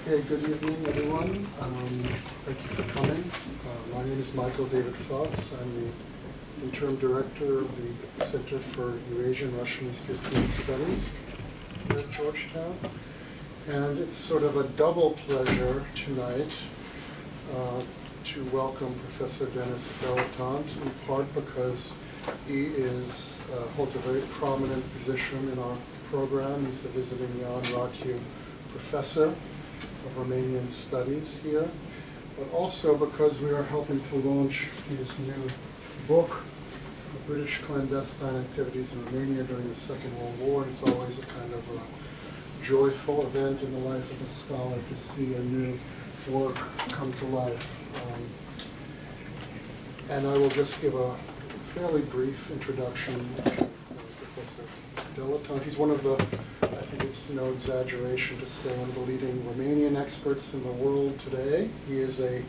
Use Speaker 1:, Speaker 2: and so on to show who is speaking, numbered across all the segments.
Speaker 1: Okay, good evening, everyone. Thank you for coming. My name is Michael David Fox. I'm the interim director of the Center for Eurasian Russian East European Studies here at Georgetown. And it's sort of a double pleasure tonight to welcome Professor Denis Deletant, in part because he holds a very prominent position in our program. He's the visiting Jan Ratiu Professor of Romanian Studies here, but also because we are helping to launch his new book, British Clandestine Activities in Romania During the Second World War. It's always a kind of a joyful event in the life of a scholar to see a new work come to life. And I will just give a fairly brief introduction to Professor Deletant. He's one of the, I think it's no exaggeration to say, one of the leading Romanian experts in the world today. He is a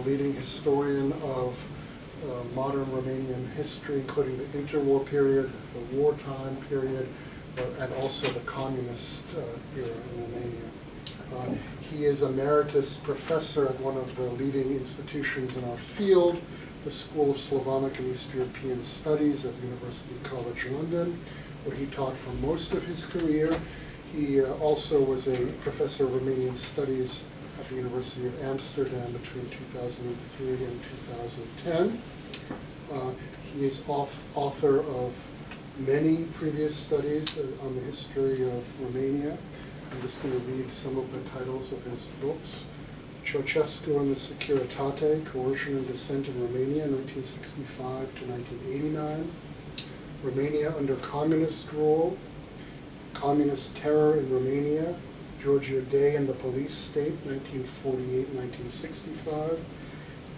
Speaker 1: leading historian of modern Romanian history, including the interwar period, the wartime period, and also the communist era in Romania. He is emeritus professor at one of the leading institutions in our field, the School of Slavonic and East European Studies at University College London, where he taught for most of his career. He also was a professor of Romanian Studies at the University of Amsterdam between 2003 and 2010. He is author of many previous studies on the history of Romania. I'm just going to read some of the titles of his books. Georgescu and the Securitate, Coercion and Dissent in Romania, 1965 to 1989. Romania under communist rule, Communist Terror in Romania, Georgia Day and the Police State, 1948-1965.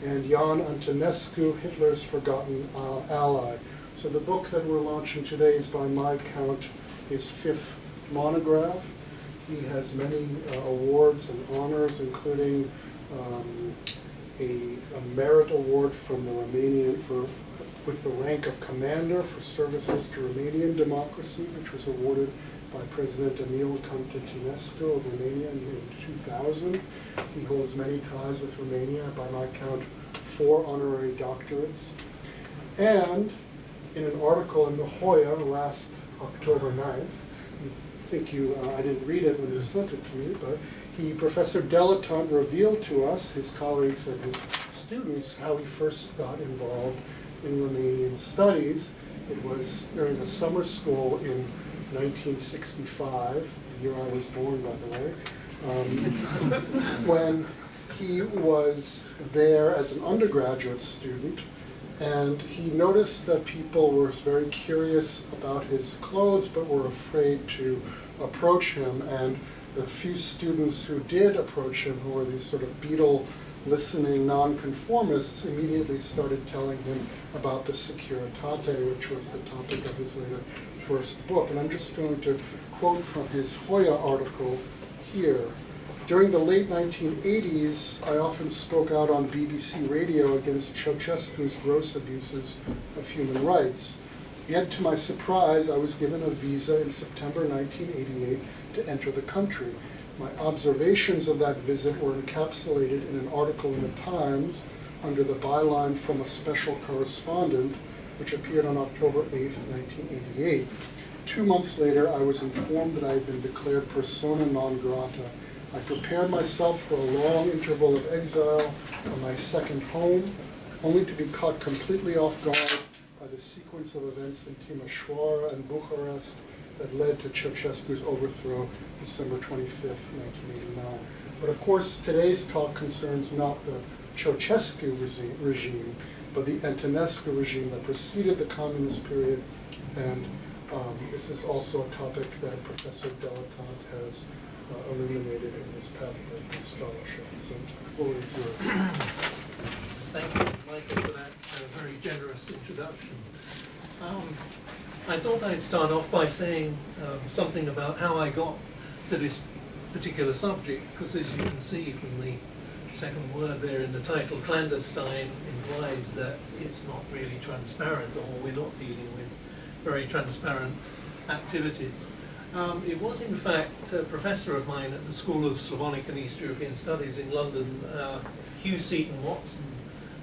Speaker 1: And Jan Antonescu, Hitler's Forgotten Ally. So the book that we're launching today is, by my count, his fifth monograph. He has many awards and honors, including a merit award from the Romanian with the rank of commander for services to Romanian democracy, which was awarded by President Emil Constantinescu of Romania in 2000. He holds many ties with Romania, by my count, 4 honorary doctorates. And in an article in the Hoya last October 9th, I didn't read it when you sent it to me, but Professor Deletant revealed to us, his colleagues and his students, how he first got involved in Romanian studies. It was during a summer school in 1965, the year I was born, by the way, when he was there as an undergraduate student, and he noticed that people were very curious about his clothes but were afraid to approach him, and the few students who did approach him, who were these sort of Beatle listening nonconformists, immediately started telling him about the Securitate, which was the topic of his later first book. And I'm just going to quote from his Hoya article here. During the late 1980s, I often spoke out on BBC radio against Ceausescu's gross abuses of human rights. Yet, to my surprise, I was given a visa in September 1988 to enter the country. My observations of that visit were encapsulated in an article in the Times under the byline "From a Special Correspondent," which appeared on October 8, 1988. 2 months later, I was informed that I had been declared persona non grata. I prepared myself for a long interval of exile from my second home, only to be caught completely off guard by the sequence of events in Timișoara and Bucharest that led to Ceausescu's overthrow December 25th, 1989. But of course, today's talk concerns not the Ceausescu regime, but the Antonescu regime that preceded the communist period, and this is also a topic that Professor Deletant has illuminated in his pathway to scholarship. So the floor is yours.
Speaker 2: Thank you, Michael, for that very generous introduction. I thought I'd start off by saying something about how I got to this particular subject, because as you can see from the second word there in the title, clandestine implies that it's not really transparent, or we're not dealing with very transparent activities. It was in fact a professor of mine at the School of Slavonic and East European Studies in London, Hugh Seaton Watson,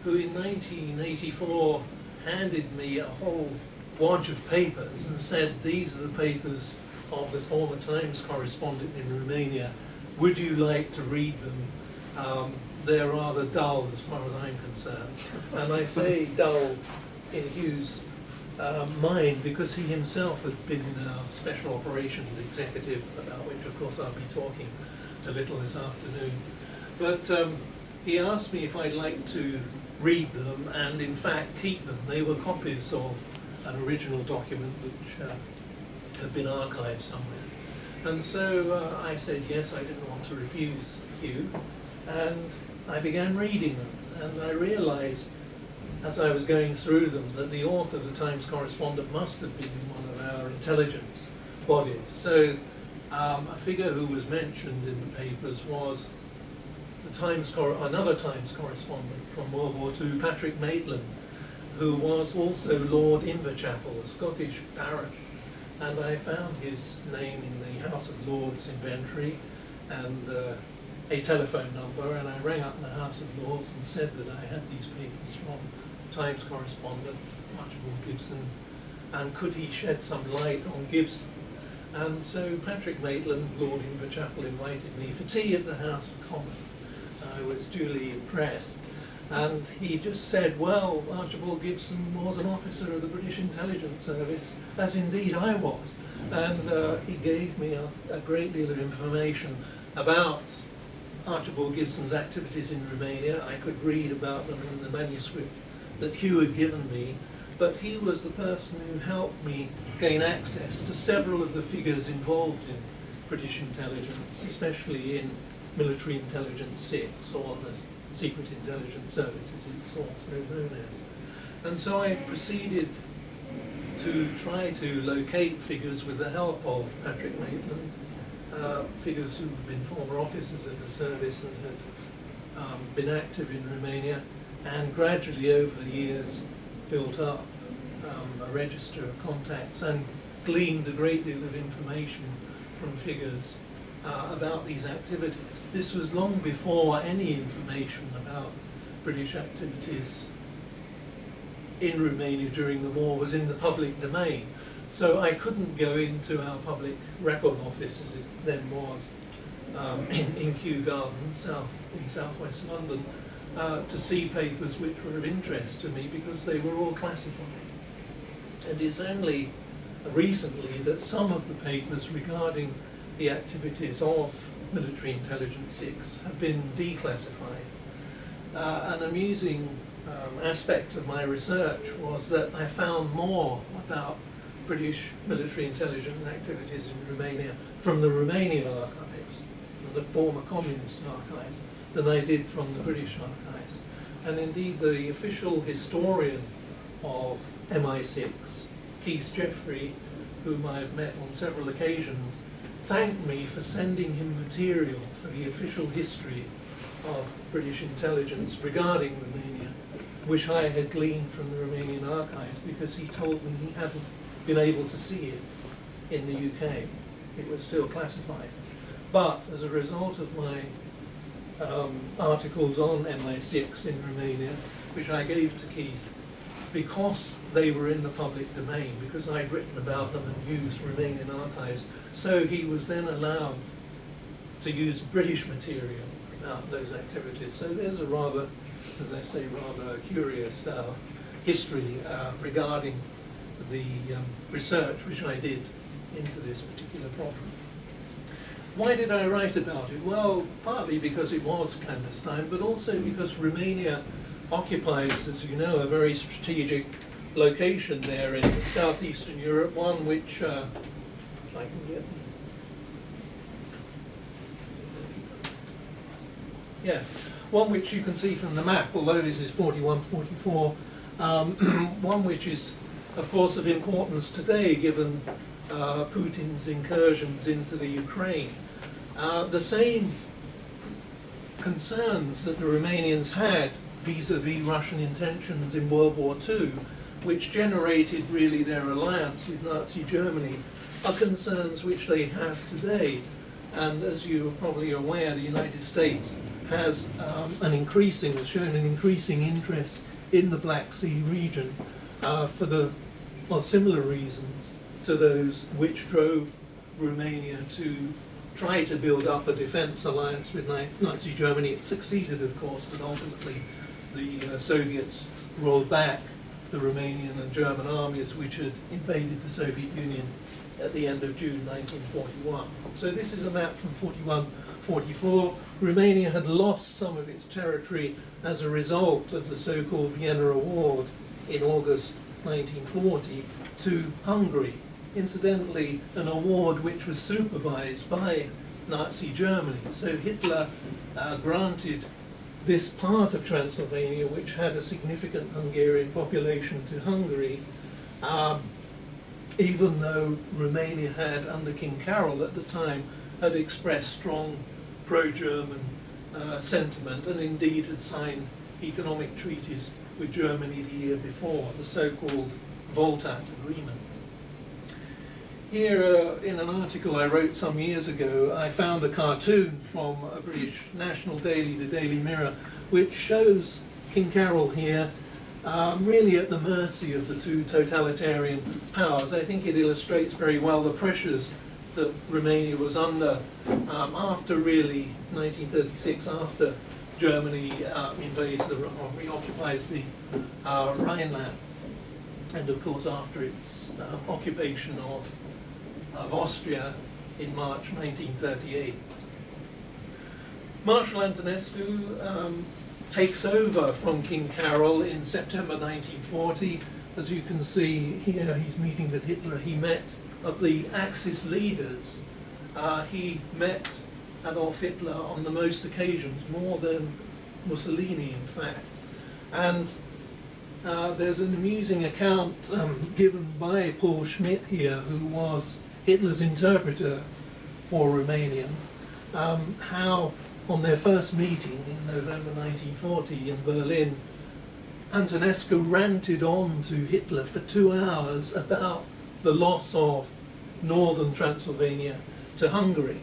Speaker 2: who in 1984 handed me a whole wad of papers and said, these are the papers of the former Times correspondent in Romania. Would you like to read them? They're rather dull as far as I'm concerned. And I say dull in Hugh's mind because he himself had been special operations executive, about which of course I'll be talking a little this afternoon. But he asked me if I'd like to read them and in fact keep them. They were copies of an original document which had been archived somewhere. And so I said yes, I didn't want to refuse Hugh, and I began reading them, and I realized as I was going through them that the author, the Times correspondent, must have been in one of our intelligence bodies. So a figure who was mentioned in the papers was another Times correspondent from World War II, Patrick Maitland, who was also Lord Inverchapel, a Scottish baron. And I found his name in the House of Lords inventory and a telephone number, and I rang up the House of Lords and said that I had these papers from Times correspondent Archibald Gibson, and could he shed some light on Gibson. And so Patrick Maitland, Lord Inverchapel, invited me for tea at the House of Commons. I was duly impressed, and he just said, well, Archibald Gibson was an officer of the British Intelligence Service, as indeed I was. And he gave me a great deal of information about Archibald Gibson's activities in Romania. I could read about them in the manuscript that Hugh had given me, but he was the person who helped me gain access to several of the figures involved in British intelligence, especially in military intelligence 6, or the secret intelligence services it's also known as. And so I proceeded to try to locate figures with the help of Patrick Maitland, figures who had been former officers of the service and had been active in Romania, and gradually over the years built up a register of contacts and gleaned a great deal of information from figures about these activities. This was long before any information about British activities in Romania during the war was in the public domain. So I couldn't go into our public record office, as it then was, in Kew Gardens, in southwest London, to see papers which were of interest to me because they were all classified. And it's only recently that some of the papers regarding the activities of military intelligence 6 have been declassified. An amusing aspect of my research was that I found more about British military intelligence activities in Romania from the Romanian archives, the former communist archives, than I did from the British archives. And indeed the official historian of MI6, Keith Jeffrey, whom I've met on several occasions, thanked me for sending him material for the official history of British intelligence regarding Romania, which I had gleaned from the Romanian archives, because he told me he hadn't been able to see it in the UK. It was still classified. But as a result of my articles on MI6 in Romania, which I gave to Keith, because they were in the public domain, because I'd written about them and used Romanian archives, so he was then allowed to use British material about those activities. So there's a rather, as I say, rather curious history regarding the research which I did into this particular problem. Why did I write about it? Well, partly because it was clandestine, but also because Romania occupies, as you know, a very strategic location there in southeastern Europe, one which, if I can get, yes, one which you can see from the map, although this is 41-44, one which is, of course, of importance today, given Putin's incursions into the Ukraine. The same concerns that the Romanians had vis-à-vis Russian intentions in World War II, which generated really their alliance with Nazi Germany, are concerns which they have today. And as you're probably aware, the United States has has shown an increasing interest in the Black Sea region for similar reasons to those which drove Romania to try to build up a defense alliance with Nazi Germany. It succeeded, of course, but ultimately the Soviets rolled back the Romanian and German armies which had invaded the Soviet Union at the end of June 1941. So this is a map from 41-44. Romania had lost some of its territory as a result of the so-called Vienna Award in August 1940 to Hungary. Incidentally, an award which was supervised by Nazi Germany. So Hitler granted this part of Transylvania, which had a significant Hungarian population, to Hungary, even though Romania had, under King Carol at the time, had expressed strong pro-German sentiment and indeed had signed economic treaties with Germany the year before, the so-called Voltat Agreement. Here, in an article I wrote some years ago, I found a cartoon from a British national daily, the Daily Mirror, which shows King Carol here really at the mercy of the two totalitarian powers. I think it illustrates very well the pressures that Romania was under after really 1936, after Germany invades or reoccupies the Rhineland, and of course after its occupation of Austria in March 1938. Marshal Antonescu takes over from King Carol in September 1940. As you can see here, he's meeting with Hitler. He met, of the Axis leaders, he met Adolf Hitler on the most occasions, more than Mussolini in fact. And there's an amusing account given by Paul Schmidt here, who was Hitler's interpreter for Romanian, how on their first meeting in November 1940 in Berlin, Antonescu ranted on to Hitler for 2 hours about the loss of northern Transylvania to Hungary.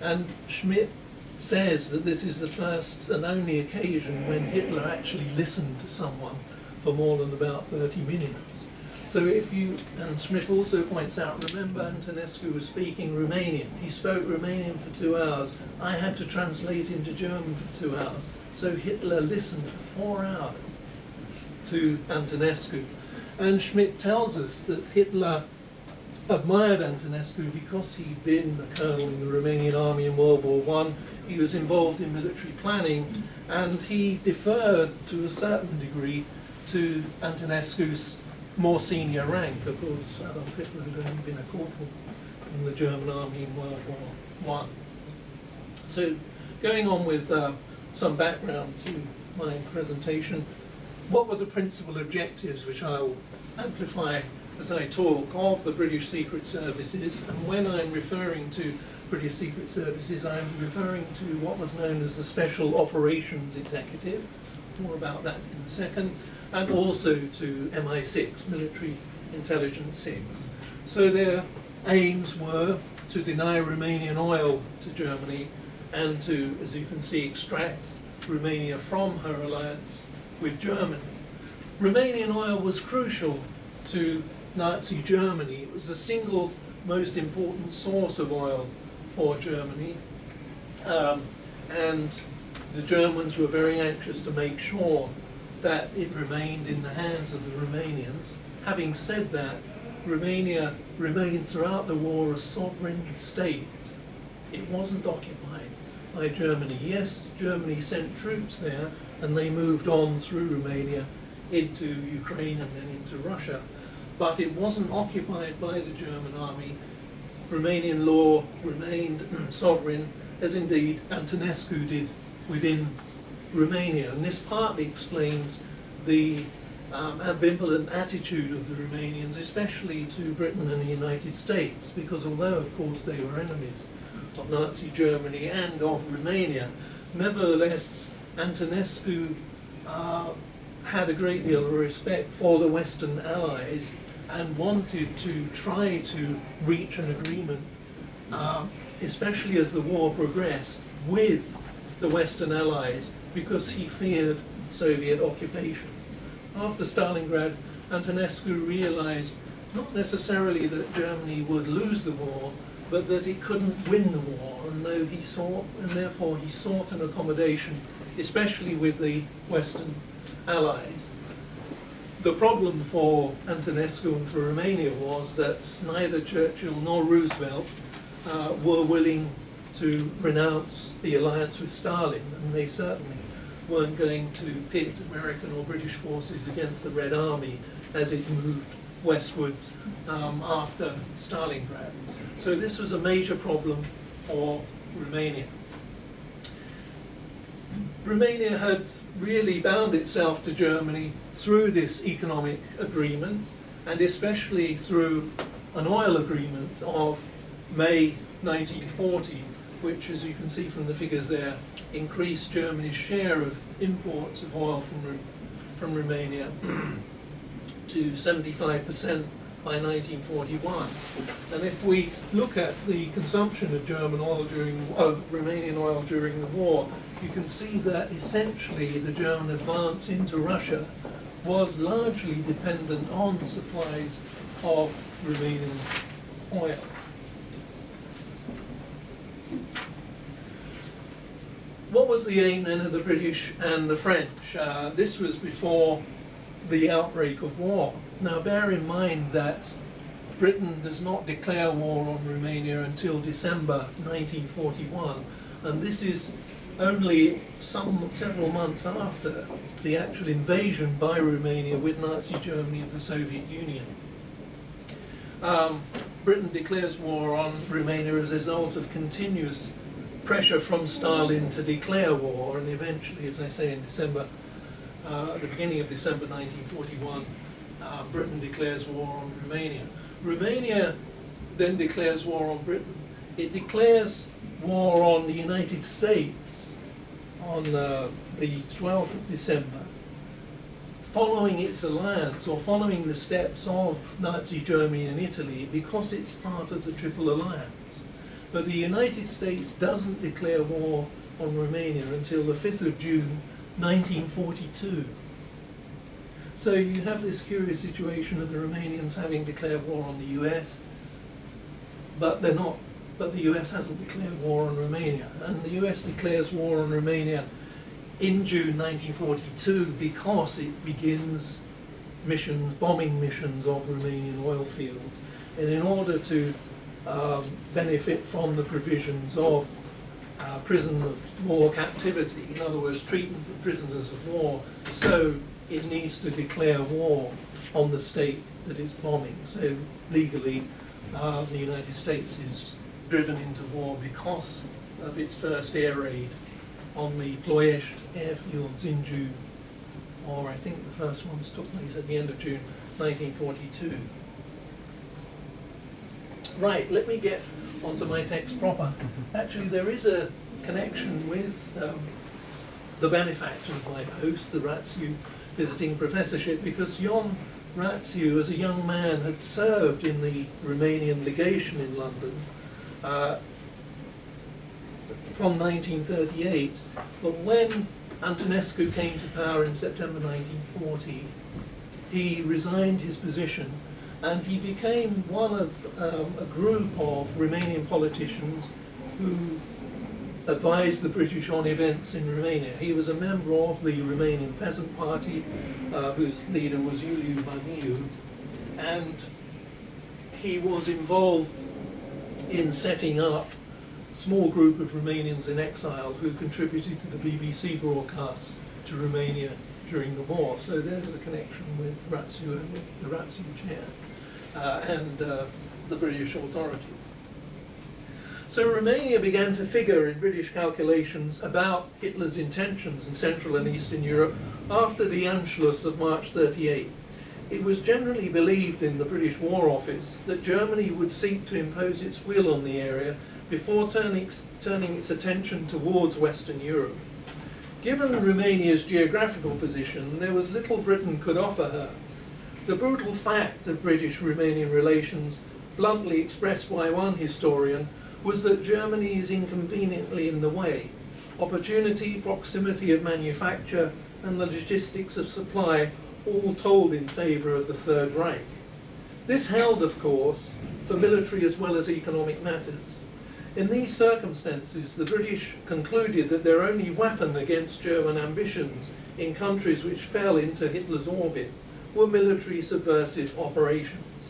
Speaker 2: And Schmidt says that this is the first and only occasion when Hitler actually listened to someone for more than about 30 minutes. So and Schmidt also points out, remember Antonescu was speaking Romanian. He spoke Romanian for 2 hours. I had to translate into German for 2 hours. So Hitler listened for 4 hours to Antonescu. And Schmidt tells us that Hitler admired Antonescu because he'd been a colonel in the Romanian army in World War I. He was involved in military planning, and he deferred to a certain degree to Antonescu's more senior rank. Of course, Adolf Hitler had only been a corporal in the German army in World War I. So, going on with some background to my presentation, what were the principal objectives, which I'll amplify as I talk, of the British Secret Services? And when I'm referring to British Secret Services, I'm referring to what was known as the Special Operations Executive, more about that in a second, and also to MI6, Military Intelligence 6. So their aims were to deny Romanian oil to Germany and to, as you can see, extract Romania from her alliance with Germany. Romanian oil was crucial to Nazi Germany. It was the single most important source of oil for Germany, and the Germans were very anxious to make sure that it remained in the hands of the Romanians. Having said that, Romania remained throughout the war a sovereign state. It wasn't occupied by Germany. Yes, Germany sent troops there, and they moved on through Romania into Ukraine and then into Russia. But it wasn't occupied by the German army. Romanian law remained sovereign, as indeed Antonescu did within Romania. And this partly explains the ambivalent attitude of the Romanians, especially to Britain and the United States, because although, of course, they were enemies of Nazi Germany and of Romania, nevertheless, Antonescu had a great deal of respect for the Western Allies, and wanted to try to reach an agreement, especially as the war progressed, with the Western Allies, because he feared Soviet occupation. After Stalingrad, Antonescu realized not necessarily that Germany would lose the war, but that it couldn't win the war, and therefore he sought an accommodation, especially with the Western Allies. The problem for Antonescu and for Romania was that neither Churchill nor Roosevelt were willing to renounce the alliance with Stalin, and they certainly weren't going to pit American or British forces against the Red Army as it moved westwards after Stalingrad. So this was a major problem for Romania. Romania had really bound itself to Germany through this economic agreement, and especially through an oil agreement of May 1940, which, as you can see from the figures there, increased Germany's share of imports of oil from Romania to 75% by 1941. And if we look at the consumption of Romanian oil during the war, you can see that essentially the German advance into Russia was largely dependent on supplies of Romanian oil. What was the aim then of the British and the French? This was before the outbreak of war. Now bear in mind that Britain does not declare war on Romania until December 1941, and this is only several months after the actual invasion by Romania with Nazi Germany of the Soviet Union. Britain declares war on Romania as a result of continuous pressure from Stalin to declare war, and eventually, as I say, in at the beginning of December 1941, Britain declares war on Romania. Romania then declares war on Britain. It declares war on the United States on the 12th of December, following its alliance, or following the steps of Nazi Germany and Italy, because it's part of the Triple Alliance. But the United States doesn't declare war on Romania until the 5th of June 1942. So you have this curious situation of the Romanians having declared war on the US, but they're not. But the US hasn't declared war on Romania, and the US declares war on Romania in June 1942 because it begins bombing missions of Romanian oil fields, and in order to benefit from the provisions of prison of war captivity, in other words, treatment of prisoners of war, so it needs to declare war on the state that it's bombing. So legally, the United States is driven into war because of its first air raid on the Ploiești airfields in June, or I think the first ones took place at the end of June 1942. Right, let me get onto my text proper. Actually, there is a connection with the benefactor of my post, the Rațiu visiting professorship, because Ion Rațiu, as a young man, had served in the Romanian legation in London from 1938. But when Antonescu came to power in September 1940, he resigned his position, and he became one of a group of Romanian politicians who advised the British on events in Romania. He was a member of the Romanian Peasant Party, whose leader was Iuliu Baniu, and he was involved in setting up a small group of Romanians in exile who contributed to the BBC broadcasts to Romania during the war. So there's a connection with Rațiu and with the Rațiu chair and the British authorities. So Romania began to figure in British calculations about Hitler's intentions in Central and Eastern Europe after the Anschluss of March 38. It was generally believed in the British War Office that Germany would seek to impose its will on the area before turning its attention towards Western Europe. Given Romania's geographical position, there was little Britain could offer her. The brutal fact of British-Romanian relations, bluntly expressed by one historian, was that Germany is inconveniently in the way. Opportunity, proximity of manufacture, and the logistics of supply all told in favour of the Third Reich. This held, of course, for military as well as economic matters. In these circumstances, the British concluded that their only weapon against German ambitions in countries which fell into Hitler's orbit were military subversive operations.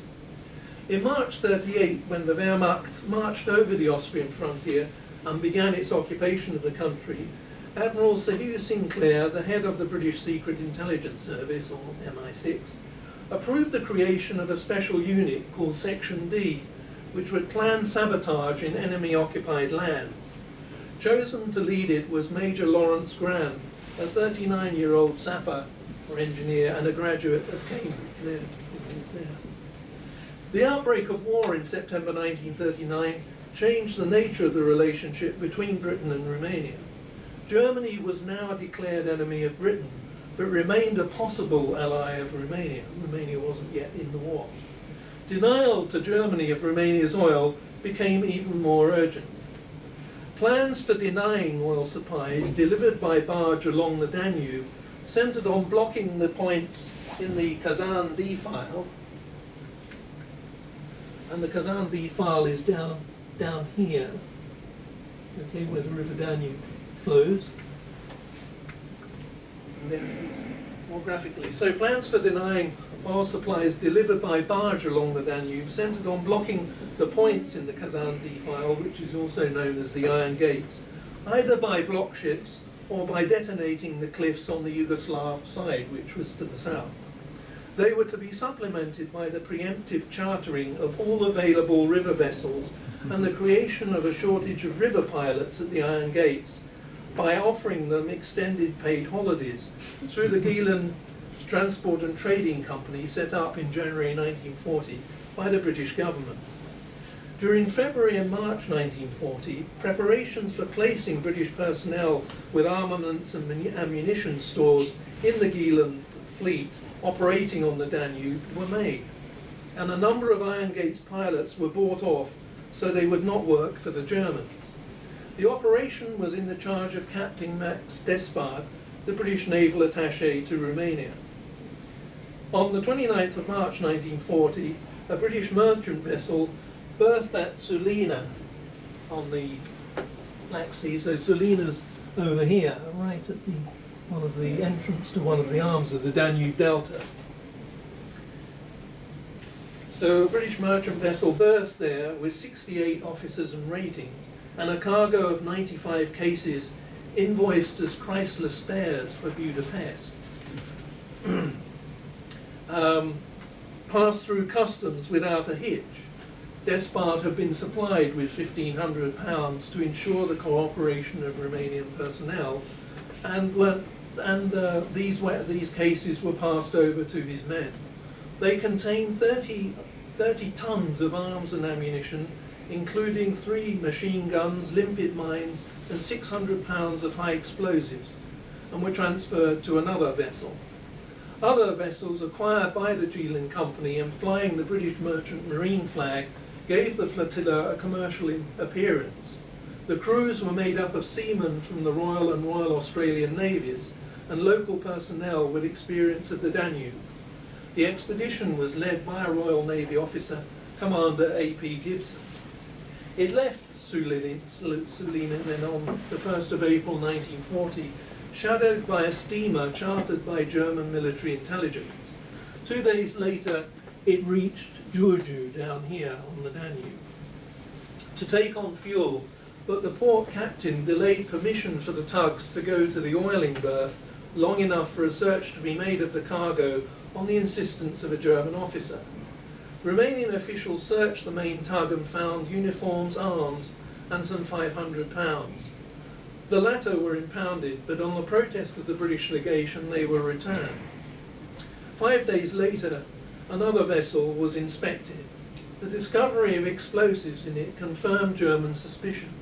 Speaker 2: In March 1938, when the Wehrmacht marched over the Austrian frontier and began its occupation of the country, Admiral Sir Hugh Sinclair, the head of the British Secret Intelligence Service, or MI6, approved the creation of a special unit called Section D, which would plan sabotage in enemy-occupied lands. Chosen to lead it was Major Lawrence Graham, a 39-year-old sapper or engineer and a graduate of Cambridge. There, he's there. The outbreak of war in September 1939 changed the nature of the relationship between Britain and Romania. Germany was now a declared enemy of Britain, but remained a possible ally of Romania. Romania wasn't yet in the war. Denial to Germany of Romania's oil became even more urgent. Plans for denying oil supplies delivered by barge along the Danube centered on blocking the points in the Kazan D file, and the Kazan D file is down here, okay, where the River Danube flows. And there it is, more graphically. So plans for denying oil supplies delivered by barge along the Danube centered on blocking the points in the Kazan D file, which is also known as the Iron Gates, either by block ships or by detonating the cliffs on the Yugoslav side, which was to the south. They were to be supplemented by the preemptive chartering of all available river vessels and the creation of a shortage of river pilots at the Iron Gates by offering them extended paid holidays through the Geelan Transport and Trading Company set up in January 1940 by the British government. During February and March 1940, preparations for placing British personnel with armaments and ammunition stores in the Geelan fleet operating on the Danube were made, and a number of Iron Gates pilots were bought off so they would not work for the Germans. The operation was in the charge of Captain Max Despard, the British naval attaché to Romania. On the 29th of March 1940, a British merchant vessel berthed at Sulina on the Black Sea. So Sulina's over here, right at one of the entrance to one of the arms of the Danube Delta. So a British merchant vessel berthed there with 68 officers and ratings and a cargo of 95 cases invoiced as Chrysler spares for Budapest. Passed through customs without a hitch. Despard had been supplied with £1,500 to ensure the cooperation of Romanian personnel, and these cases were passed over to his men. They contained 30 tons of arms and ammunition, including 3 machine guns, limpet mines, and 600 pounds of high explosives, and were transferred to another vessel. Other vessels acquired by the Geelan Company and flying the British Merchant Marine flag gave the flotilla a commercial appearance. The crews were made up of seamen from the Royal and Royal Australian Navies and local personnel with experience of the Danube. The expedition was led by a Royal Navy officer, Commander A.P. Gibson. It left Sulina then on the 1st of April 1940, shadowed by a steamer chartered by German military intelligence. 2 days later, it reached Giurgiu down here on the Danube to take on fuel, but the port captain delayed permission for the tugs to go to the oiling berth long enough for a search to be made of the cargo on the insistence of a German officer. Romanian officials searched the main tug and found uniforms, arms, and some £500. The latter were impounded, but on the protest of the British legation they were returned. 5 days later, another vessel was inspected. The discovery of explosives in it confirmed German suspicions.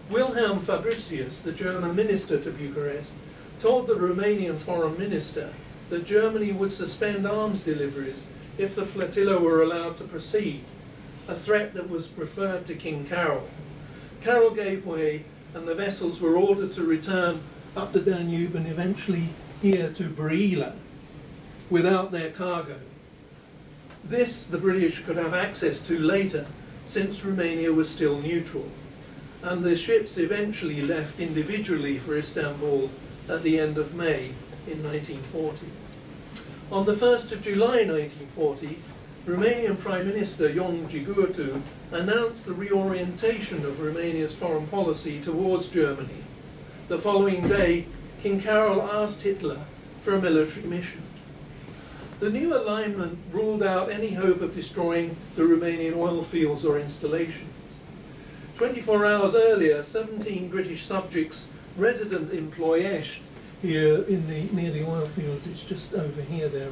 Speaker 2: Wilhelm Fabricius, the German minister to Bucharest, told the Romanian foreign minister that Germany would suspend arms deliveries if the flotilla were allowed to proceed, a threat that was preferred to King Carol. Carol gave way, and the vessels were ordered to return up the Danube and eventually here to Brăila without their cargo. This the British could have access to later, since Romania was still neutral, and the ships eventually left individually for Istanbul at the end of May in 1940. On the 1st of July 1940, Romanian Prime Minister Ion Georgescu announced the reorientation of Romania's foreign policy towards Germany. The following day, King Carol asked Hitler for a military mission. The new alignment ruled out any hope of destroying the Romanian oil fields or installations. 24 hours earlier, 17 British subjects resident in Ploiești, here near the oil fields, it's just over here there,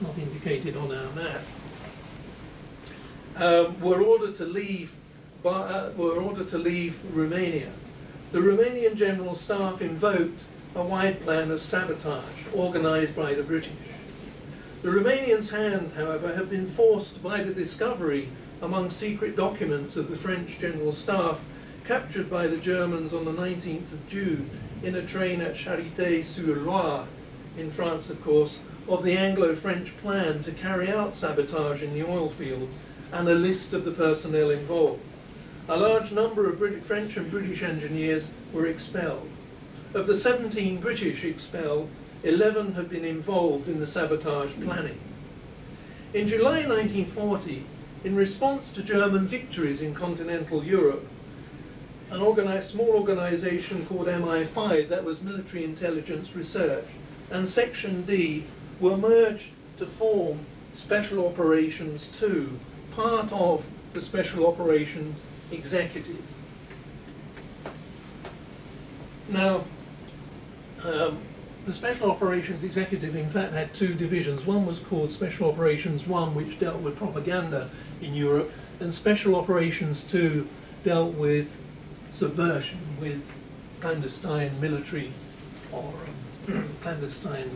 Speaker 2: not indicated on our map, were ordered to leave Romania. The Romanian General Staff invoked a wide plan of sabotage organised by the British. The Romanians' hand, however, had been forced by the discovery among secret documents of the French General Staff captured by the Germans on the 19th of June in a train at Charité-sur-Loire, in France of course, of the Anglo-French plan to carry out sabotage in the oil fields and a list of the personnel involved. A large number of French and British engineers were expelled. Of the 17 British expelled, 11 had been involved in the sabotage planning. In July 1940, in response to German victories in continental Europe, a small organisation called MI5, that was Military Intelligence Research, and Section D were merged to form Special Operations 2, part of the Special Operations Executive. Now, the Special Operations Executive in fact had two divisions. One was called Special Operations 1, which dealt with propaganda in Europe, and Special Operations 2 dealt with subversion, with clandestine military or clandestine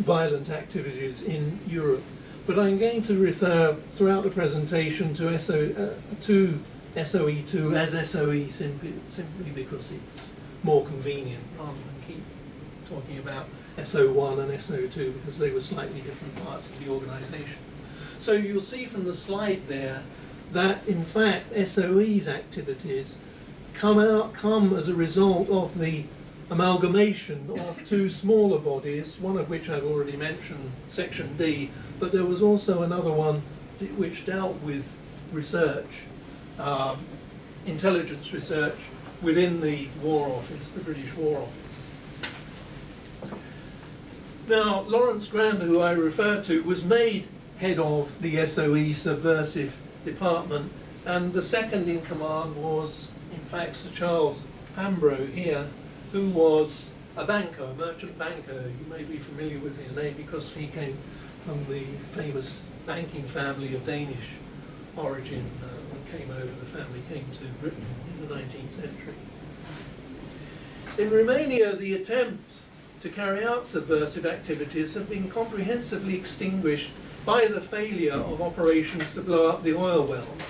Speaker 2: violent activities in Europe. But I'm going to refer throughout the presentation to SOE2 as SOE simply because it's more convenient rather than keep talking about SO1 and SO2 because they were slightly different parts of the organisation. So you'll see from the slide there that in fact SOE's activities come as a result of the amalgamation of two smaller bodies, one of which I've already mentioned, Section D, but there was also another one which dealt with research, intelligence research within the War Office, the British War Office. Now, Lawrence Grander, who I refer to, was made head of the SOE subversive department, and the second in command was, in fact, Sir Charles Hambro here, who was a banker, a merchant banker. You may be familiar with his name because he came from the famous banking family of Danish origin. The family came to Britain in the 19th century. In Romania, the attempt to carry out subversive activities have been comprehensively extinguished by the failure of operations to blow up the oil wells.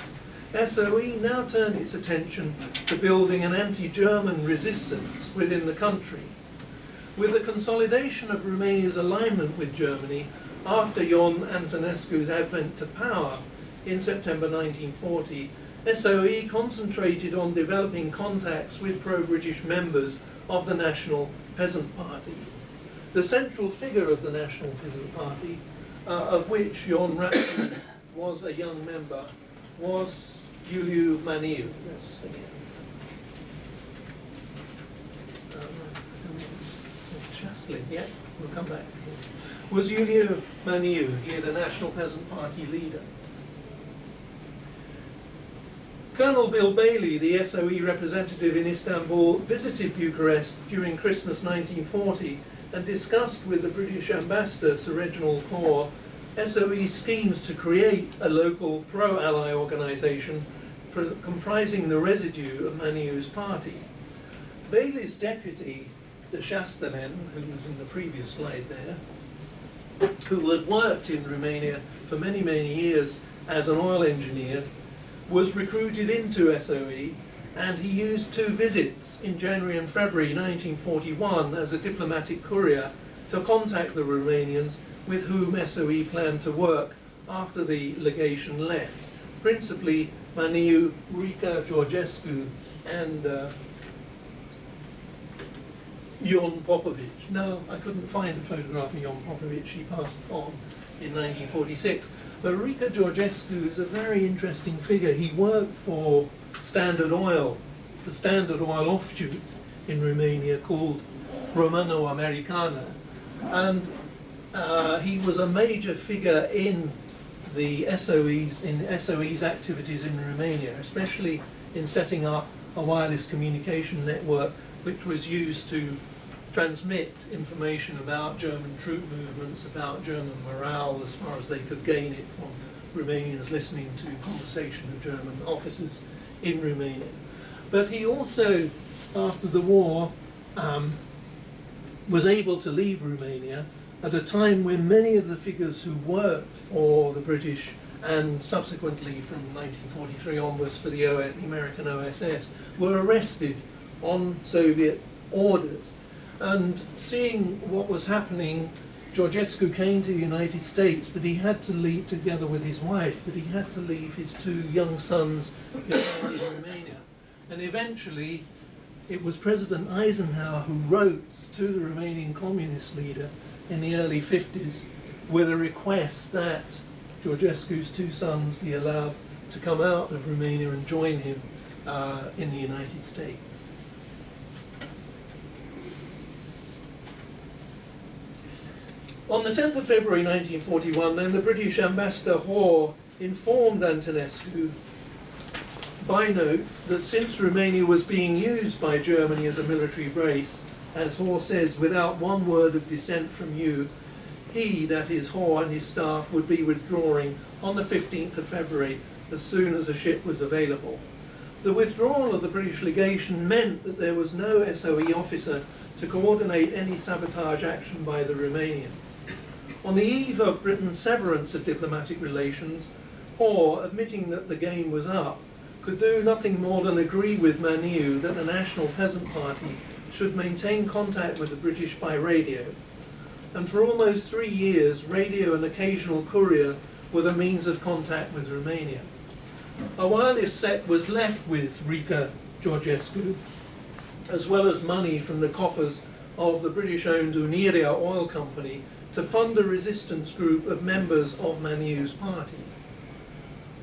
Speaker 2: SOE now turned its attention to building an anti-German resistance within the country. With the consolidation of Romania's alignment with Germany after Ion Antonescu's advent to power in September 1940, SOE concentrated on developing contacts with pro-British members of the National Peasant Party. The central figure of the National Peasant Party, of which Ion Ratzinger was a young member, was Iuliu Maniu. Yes, again. Shaslin, yeah, we'll come back to him. Was Iuliu Maniu, here the National Peasant Party leader. Colonel Bill Bailey, the SOE representative in Istanbul, visited Bucharest during Christmas 1940 and discussed with the British ambassador, Sir Reginald Corr, SOE schemes to create a local pro-Ally organisation comprising the residue of Maniu's party. Bailey's deputy, de Chastelain, who was in the previous slide there, who had worked in Romania for many, many years as an oil engineer, was recruited into SOE, and he used 2 visits in January and February 1941 as a diplomatic courier to contact the Romanians with whom SOE planned to work after the legation left, principally Maniu, Barik Georgescu, and Ion Popovic. No, I couldn't find a photograph of Ion Popovic. He passed on in 1946. But Barik Georgescu is a very interesting figure. He worked for Standard Oil, the Standard Oil offshoot in Romania called Romano-Americana, and he was a major figure in the SOE's activities in Romania, especially in setting up a wireless communication network which was used to transmit information about German troop movements, about German morale, as far as they could gain it from Romanians listening to conversation of German officers in Romania. But he also, after the war, was able to leave Romania at a time when many of the figures who worked for the British and subsequently from 1943 onwards for the American OSS were arrested on Soviet orders. And seeing what was happening, Georgescu came to the United States, but he had to leave, together with his wife, but he had to leave his 2 young sons behind in Romania. And eventually, it was President Eisenhower who wrote to the Romanian communist leader in the early 50s with a request that Georgescu's 2 sons be allowed to come out of Romania and join him in the United States. On the 10th of February 1941, then, the British ambassador Hoare informed Antonescu by note that since Romania was being used by Germany as a military base, as Hoare says, without one word of dissent from you, he, that is Hoare, and his staff would be withdrawing on the 15th of February as soon as a ship was available. The withdrawal of the British legation meant that there was no SOE officer to coordinate any sabotage action by the Romanians. On the eve of Britain's severance of diplomatic relations, Hoare, admitting that the game was up, could do nothing more than agree with Maniu that the National Peasant Party should maintain contact with the British by radio. And for almost 3 years, radio and occasional courier were the means of contact with Romania. A wireless set was left with Barik Georgescu, as well as money from the coffers of the British-owned Unirea Oil Company to fund a resistance group of members of Maniu's party.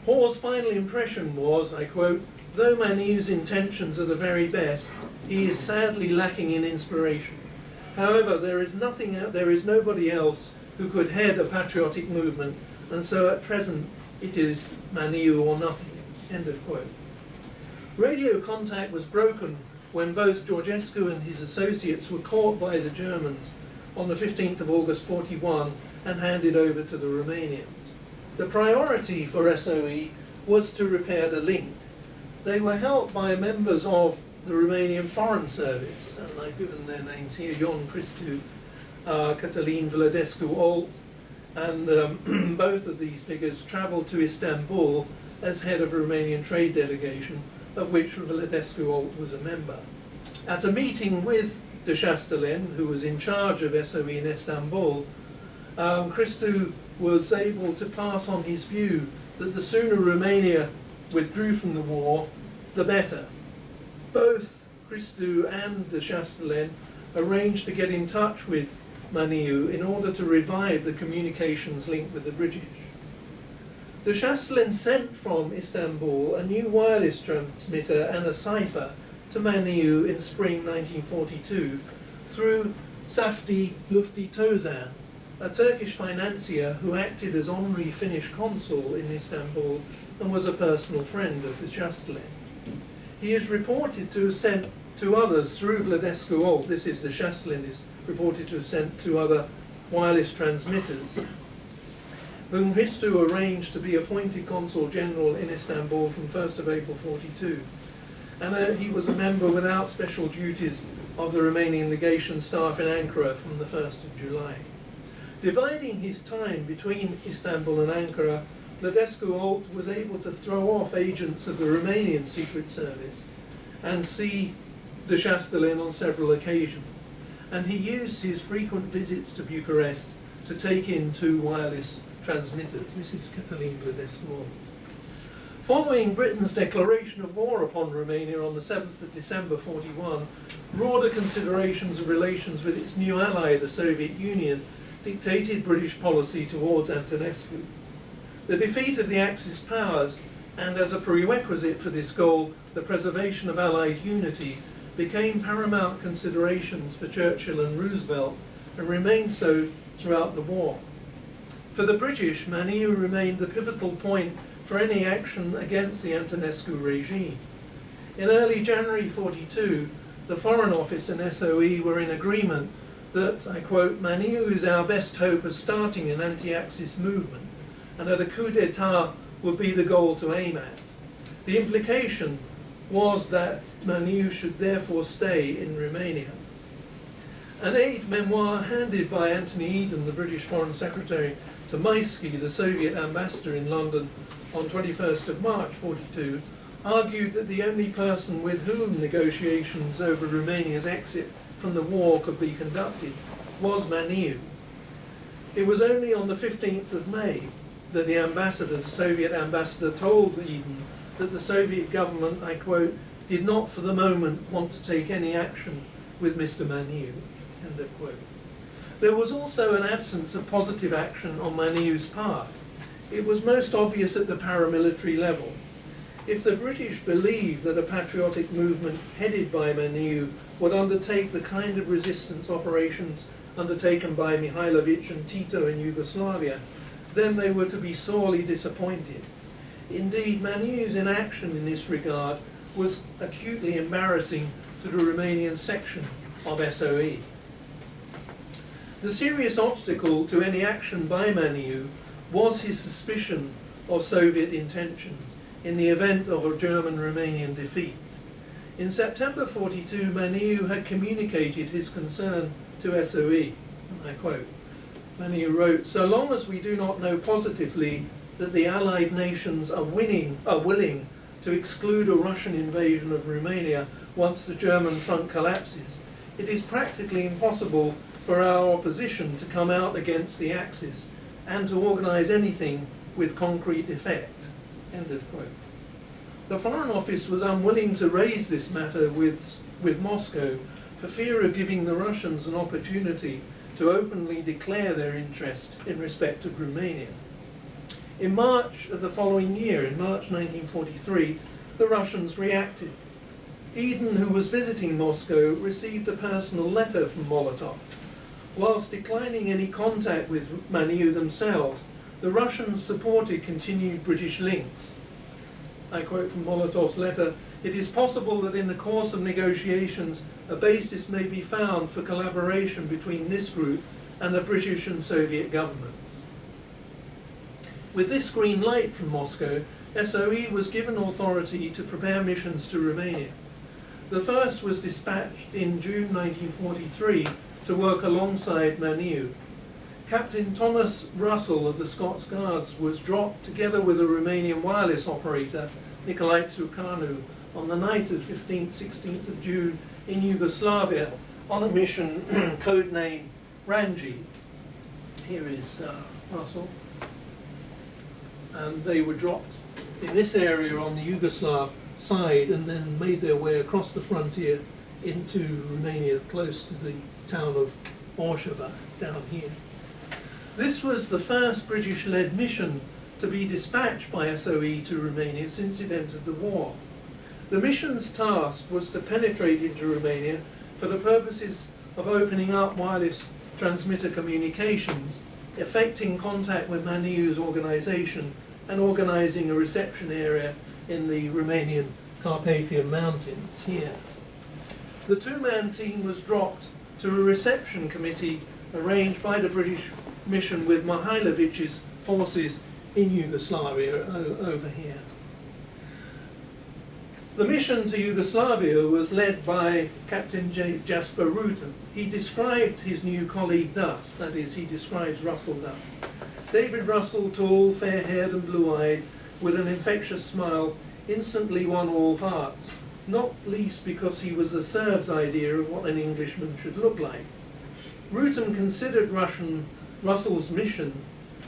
Speaker 2: Hoare's final impression was, I quote, "Though Maniu's intentions are the very best, he is sadly lacking in inspiration. However, there is nobody else who could head a patriotic movement, and so at present it is Maniu or nothing." End of quote. Radio contact was broken when both Georgescu and his associates were caught by the Germans on the 15th of August 41 and handed over to the Romanians. The priority for SOE was to repair the link. They were helped by members of the Romanian Foreign Service, and I've given their names here, Ion Christu, Cătălin Vlădescu-Olt, and both of these figures travelled to Istanbul as head of a Romanian trade delegation, of which Vlădescu-Olt was a member. At a meeting with de Chastelain, who was in charge of SOE in Istanbul, Christu was able to pass on his view that the sooner Romania withdrew from the war, the better. Both Christu and de Chastelain arranged to get in touch with Maniu in order to revive the communications link with the British. De Chastelain sent from Istanbul a new wireless transmitter and a cipher to Maniu in spring 1942 through Safdi Lufti Tozan, a Turkish financier who acted as honorary Finnish consul in Istanbul and was a personal friend of de Chastelain. He is reported to have sent 2 others through Vlădescu-Olt. This is de Chastelain is reported to have sent 2 other wireless transmitters, whom Christu arranged to be appointed Consul General in Istanbul from 1st of April 42. And he was a member without special duties of the Romanian legation staff in Ankara from the 1st of July. Dividing his time between Istanbul and Ankara, Georgescu was able to throw off agents of the Romanian Secret Service and see de Chastelain on several occasions. And he used his frequent visits to Bucharest to take in 2 wireless transmitters. This is Cătălin Georgescu. Following Britain's declaration of war upon Romania on the 7th of December 41, broader considerations of relations with its new ally, the Soviet Union, dictated British policy towards Antonescu. The defeat of the Axis powers, and as a prerequisite for this goal, the preservation of Allied unity, became paramount considerations for Churchill and Roosevelt, and remained so throughout the war. For the British, Maniu remained the pivotal point for any action against the Antonescu regime. In early January 42, the Foreign Office and SOE were in agreement that, I quote, "Maniu is our best hope of starting an anti-Axis movement, and that a coup d'etat would be the goal to aim at." The implication was that Maniu should therefore stay in Romania. An aide memoir handed by Anthony Eden, the British Foreign Secretary, to Maisky, the Soviet ambassador in London, on 21st of March 42, argued that the only person with whom negotiations over Romania's exit from the war could be conducted was Maniu. It was only on the 15th of May that the Soviet ambassador told Eden that the Soviet government, I quote, "did not for the moment want to take any action with Mr. Maniu," end of quote. There was also an absence of positive action on Maniu's part. It was most obvious at the paramilitary level. If the British believed that a patriotic movement headed by Maniu would undertake the kind of resistance operations undertaken by Mihailovic and Tito in Yugoslavia, then they were to be sorely disappointed. Indeed, Maniu's inaction in this regard was acutely embarrassing to the Romanian section of SOE. The serious obstacle to any action by Maniu was his suspicion of Soviet intentions in the event of a German-Romanian defeat. In September 42, Maniu had communicated his concern to SOE, and I quote, Maniu wrote, "So long as we do not know positively that the Allied nations are willing to exclude a Russian invasion of Romania once the German front collapses, it is practically impossible for our opposition to come out against the Axis and to organise anything with concrete effect." End of quote. The Foreign Office was unwilling to raise this matter with Moscow for fear of giving the Russians an opportunity to openly declare their interest in respect of Romania. In March of the following year, in March 1943, the Russians reacted. Eden, who was visiting Moscow, received a personal letter from Molotov. Whilst declining any contact with Maniu themselves, the Russians supported continued British links. I quote from Molotov's letter, "It is possible that in the course of negotiations a basis may be found for collaboration between this group and the British and Soviet governments." With this green light from Moscow, SOE was given authority to prepare missions to Romania. The first was dispatched in June 1943 to work alongside Maniu. Captain Thomas Russell of the Scots Guards was dropped together with a Romanian wireless operator, Nicolae Tsucanu, on the night of 15th-16th of June in Yugoslavia on a mission codenamed Ranji. Here is Russell. And they were dropped in this area on the Yugoslav side and then made their way across the frontier into Romania, close to the town of Orshava, down here. This was the first British-led mission to be dispatched by SOE to Romania since it entered the war. The mission's task was to penetrate into Romania for the purposes of opening up wireless transmitter communications, effecting contact with Maniu's organisation, and organising a reception area in the Romanian Carpathian Mountains here. The two-man team was dropped to a reception committee arranged by the British mission with Mihailovic's forces in Yugoslavia over here. The mission to Yugoslavia was led by Captain Jasper Rutan. He described his new colleague thus, that is, he describes Russell thus. David Russell, tall, fair-haired and blue-eyed, with an infectious smile, instantly won all hearts, not least because he was the Serbs' idea of what an Englishman should look like. Rutan considered Russell's mission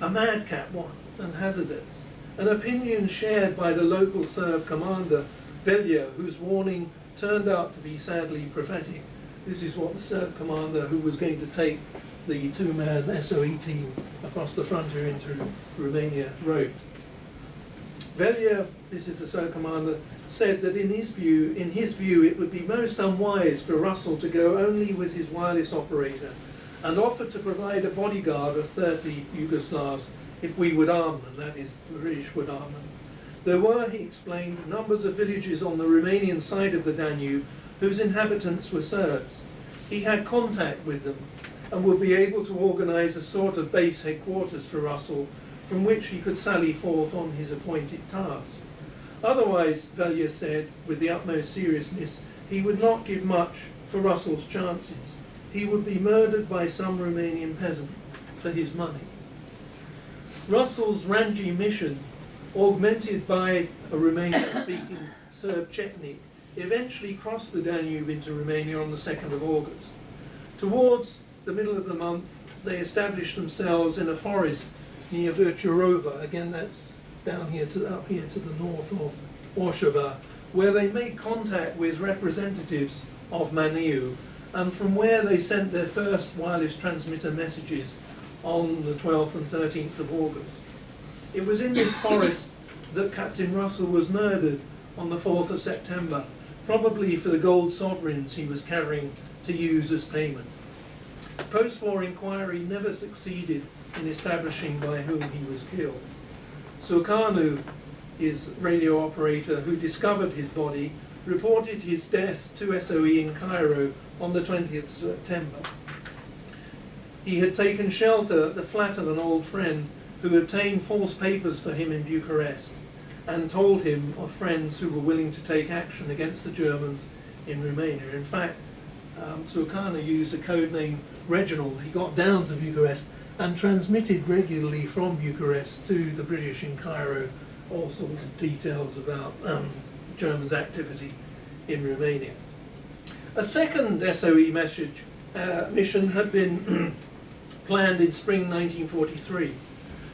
Speaker 2: a madcap one and hazardous, an opinion shared by the local Serb commander, Velja, whose warning turned out to be sadly prophetic. This is what the Serb commander who was going to take the two-man SOE team across the frontier into Romania wrote. Velja, this is the Serb commander, said that in his view, it would be most unwise for Russell to go only with his wireless operator, and offered to provide a bodyguard of 30 Yugoslavs if we would arm them, that is, the British would arm them. There were, he explained, numbers of villages on the Romanian side of the Danube whose inhabitants were Serbs. He had contact with them and would be able to organise a sort of base headquarters for Russell from which he could sally forth on his appointed task. Otherwise, Velja said, with the utmost seriousness, he would not give much for Russell's chances. He would be murdered by some Romanian peasant for his money. Russell's Ranji mission, augmented by a Romanian-speaking Serb Chetnik, eventually crossed the Danube into Romania on the 2nd of August. Towards the middle of the month, they established themselves in a forest near Virturova, again that's down here up here to the north of Orshava, where they made contact with representatives of Maniu, and from where they sent their first wireless transmitter messages on the 12th and 13th of August. It was in this forest that Captain Russell was murdered on the 4th of September, probably for the gold sovereigns he was carrying to use as payment. Post-war inquiry never succeeded in establishing by whom he was killed. Sukarno, his radio operator who discovered his body, reported his death to SOE in Cairo on the 20th of September. He had taken shelter at the flat of an old friend who obtained false papers for him in Bucharest and told him of friends who were willing to take action against the Germans in Romania. In fact, Sukarno used a code name Reginald. He got down to Bucharest and transmitted regularly from Bucharest to the British in Cairo all sorts of details about Germans' activity in Romania. A second SOE mission had been planned in spring 1943.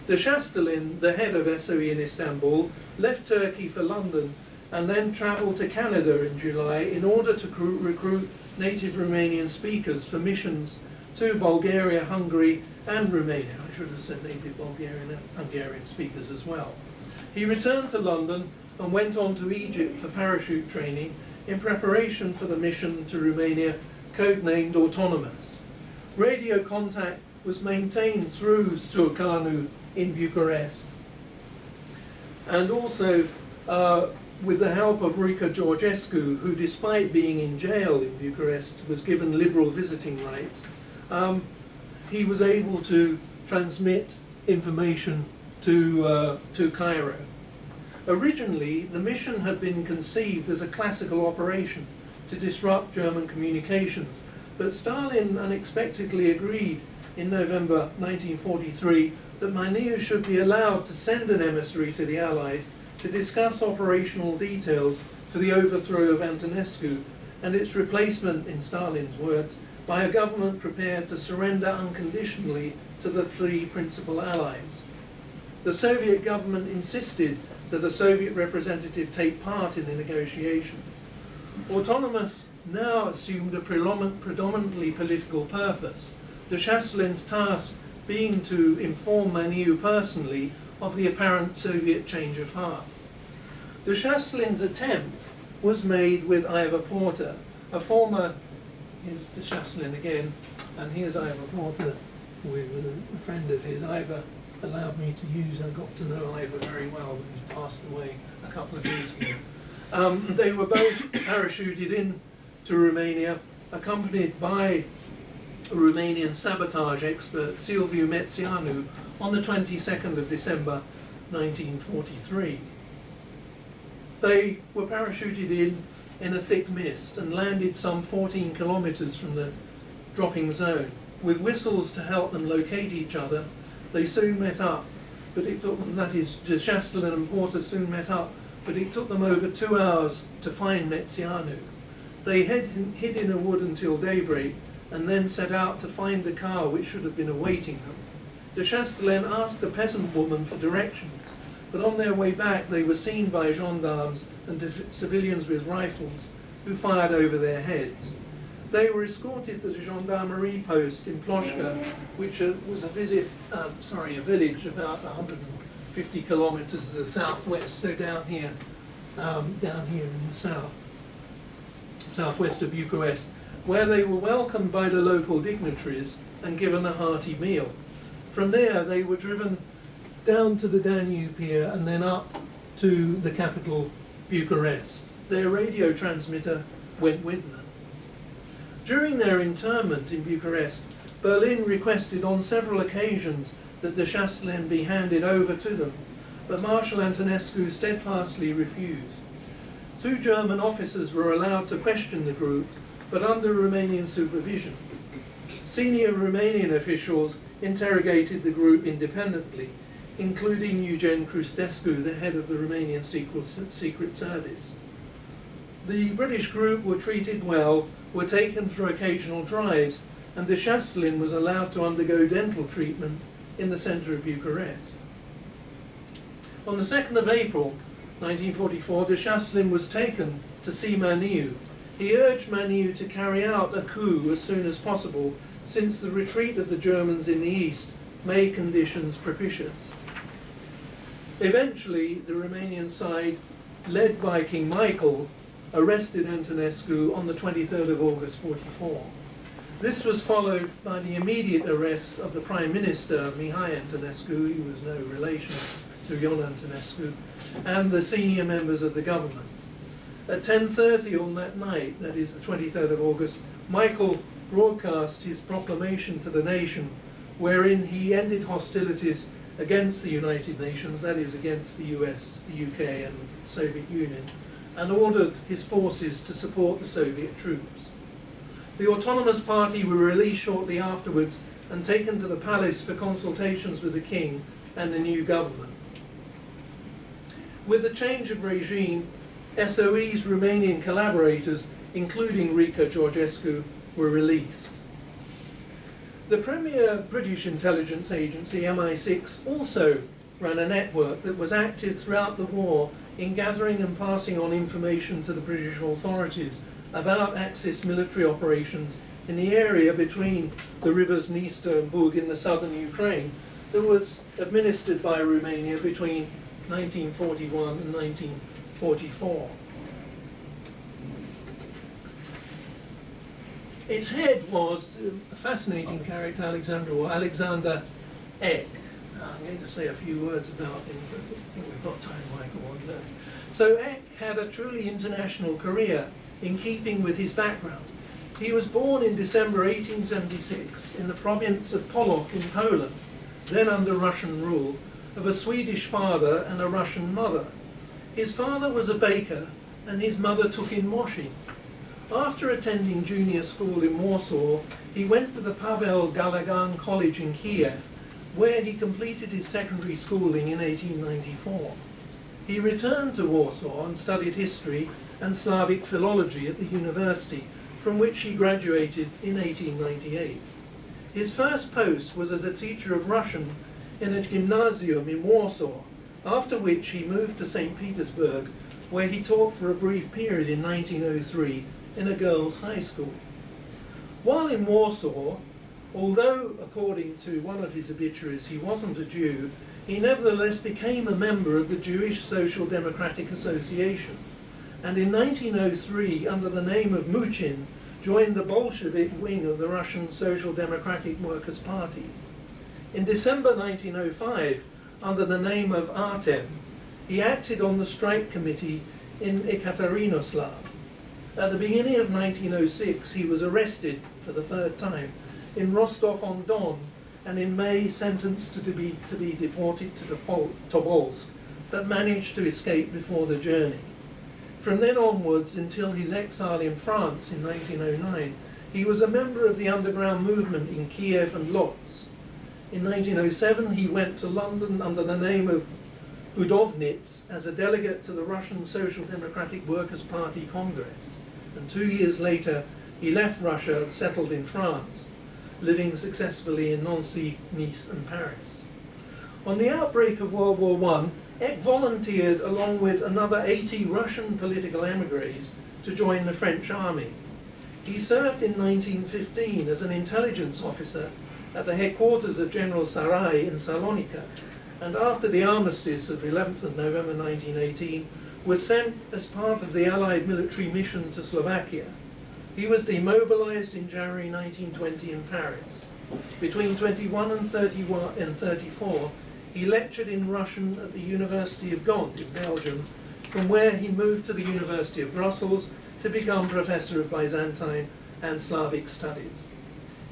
Speaker 2: De Chastelin, the head of SOE in Istanbul, left Turkey for London and then travelled to Canada in July in order to recruit native Romanian speakers for missions to Bulgaria, Hungary and Romania. I should have said native Bulgarian and Hungarian speakers as well. He returned to London and went on to Egypt for parachute training in preparation for the mission to Romania, codenamed Autonomous. Radio contact was maintained through Sukarno in Bucharest, and also with the help of Barik Georgescu, who despite being in jail in Bucharest was given liberal visiting rights, he was able to transmit information to Cairo. Originally, the mission had been conceived as a classical operation to disrupt German communications, but Stalin unexpectedly agreed in November 1943 that Maniu should be allowed to send an emissary to the Allies to discuss operational details for the overthrow of Antonescu and its replacement, in Stalin's words, by a government prepared to surrender unconditionally to the three principal allies. The Soviet government insisted that a Soviet representative take part in the negotiations. Autonomous now assumed a predominantly political purpose, de Chastelin's task being to inform Maniu personally of the apparent Soviet change of heart. De Chastelin's attempt was made with Ivor Porter, a former, here's de Chastelin again, and here's Ivor Porter with a friend of his. Ivor allowed me to use, I got to know Ivor very well, but he's passed away a couple of years ago. They were both parachuted in to Romania, accompanied by a Romanian sabotage expert, Silviu Metzianu, on the 22nd of December 1943. They were parachuted in a thick mist and landed some 14 kilometres from the dropping zone. With whistles to help them locate each other, they soon met up, but it took them, that is, Georgescu and Porter soon met up, but it took them over 2 hours to find Metzianu. They hid in a wood until daybreak and then set out to find the car which should have been awaiting them. Georgescu asked a peasant woman for directions, but on their way back they were seen by gendarmes and civilians with rifles who fired over their heads. They were escorted to the gendarmerie post in Ploshka, which was a village about 150 kilometres to the southwest, so down here in the southwest of Bucharest, where they were welcomed by the local dignitaries and given a hearty meal. From there they were driven down to the Danube pier and then up to the capital, Bucharest. Their radio transmitter went with them. During their internment in Bucharest, Berlin requested on several occasions that the Georgescu be handed over to them, but Marshal Antonescu steadfastly refused. 2 German officers were allowed to question the group, but under Romanian supervision. Senior Romanian officials interrogated the group independently, including Eugen Cristescu, the head of the Romanian Secret Service. The British group were treated well, were taken for occasional drives, and de Chastelin was allowed to undergo dental treatment in the centre of Bucharest. On the 2nd of April 1944, de Chastelin was taken to see Maniu. He urged Maniu to carry out a coup as soon as possible, since the retreat of the Germans in the east made conditions propitious. Eventually, the Romanian side, led by King Michael, arrested Antonescu on the 23rd of August 1944. This was followed by the immediate arrest of the Prime Minister, Mihai Antonescu, who was no relation to Ion Antonescu, and the senior members of the government. At 10:30 on that night, that is the 23rd of August, Michael broadcast his proclamation to the nation, wherein he ended hostilities against the United Nations, that is against the US, the UK and the Soviet Union, and ordered his forces to support the Soviet troops. The Autonomous Party were released shortly afterwards and taken to the palace for consultations with the king and the new government. With the change of regime, SOE's Romanian collaborators, including Barik Georgescu, were released. The premier British intelligence agency, MI6, also ran a network that was active throughout the war in gathering and passing on information to the British authorities about Axis military operations in the area between the rivers Dniester and Bug in the southern Ukraine that was administered by Romania between 1941 and 1944. Its head was a fascinating character, Alexander Eck. I'm going to say a few words about him, but I think we've got time, Michael, on that. So Eck had a truly international career in keeping with his background. He was born in December 1876 in the province of Polok in Poland, then under Russian rule, of a Swedish father and a Russian mother. His father was a baker and his mother took in washing. After attending junior school in Warsaw, he went to the Paweł Galagan College in Kiev, where he completed his secondary schooling in 1894. He returned to Warsaw and studied history and Slavic philology at the university, from which he graduated in 1898. His first post was as a teacher of Russian in a gymnasium in Warsaw, after which he moved to St. Petersburg, where he taught for a brief period in 1903 in a girls' high school. While in Warsaw, although according to one of his obituaries he wasn't a Jew, he nevertheless became a member of the Jewish Social Democratic Association, and in 1903, under the name of Muchin, joined the Bolshevik wing of the Russian Social Democratic Workers' Party. In December 1905, under the name of Artem, he acted on the strike committee in Ekaterinoslav. At the beginning of 1906, he was arrested for the third time in Rostov-on-Don, and in May sentenced to be deported to Tobolsk, but managed to escape before the journey. From then onwards, until his exile in France in 1909, he was a member of the underground movement in Kiev and Lodz. In 1907, he went to London under the name of Budovnitz as a delegate to the Russian Social Democratic Workers' Party Congress. And 2 years later, he left Russia and settled in France, living successfully in Nancy, Nice and Paris. On the outbreak of World War I, Eck volunteered along with another 80 Russian political emigres to join the French army. He served in 1915 as an intelligence officer at the headquarters of General Sarai in Salonika, and after the armistice of 11th of November 1918 was sent as part of the Allied military mission to Slovakia. He was demobilized in January 1920 in Paris. Between 21 and 34, he lectured in Russian at the University of Gand in Belgium, from where he moved to the University of Brussels to become Professor of Byzantine and Slavic Studies.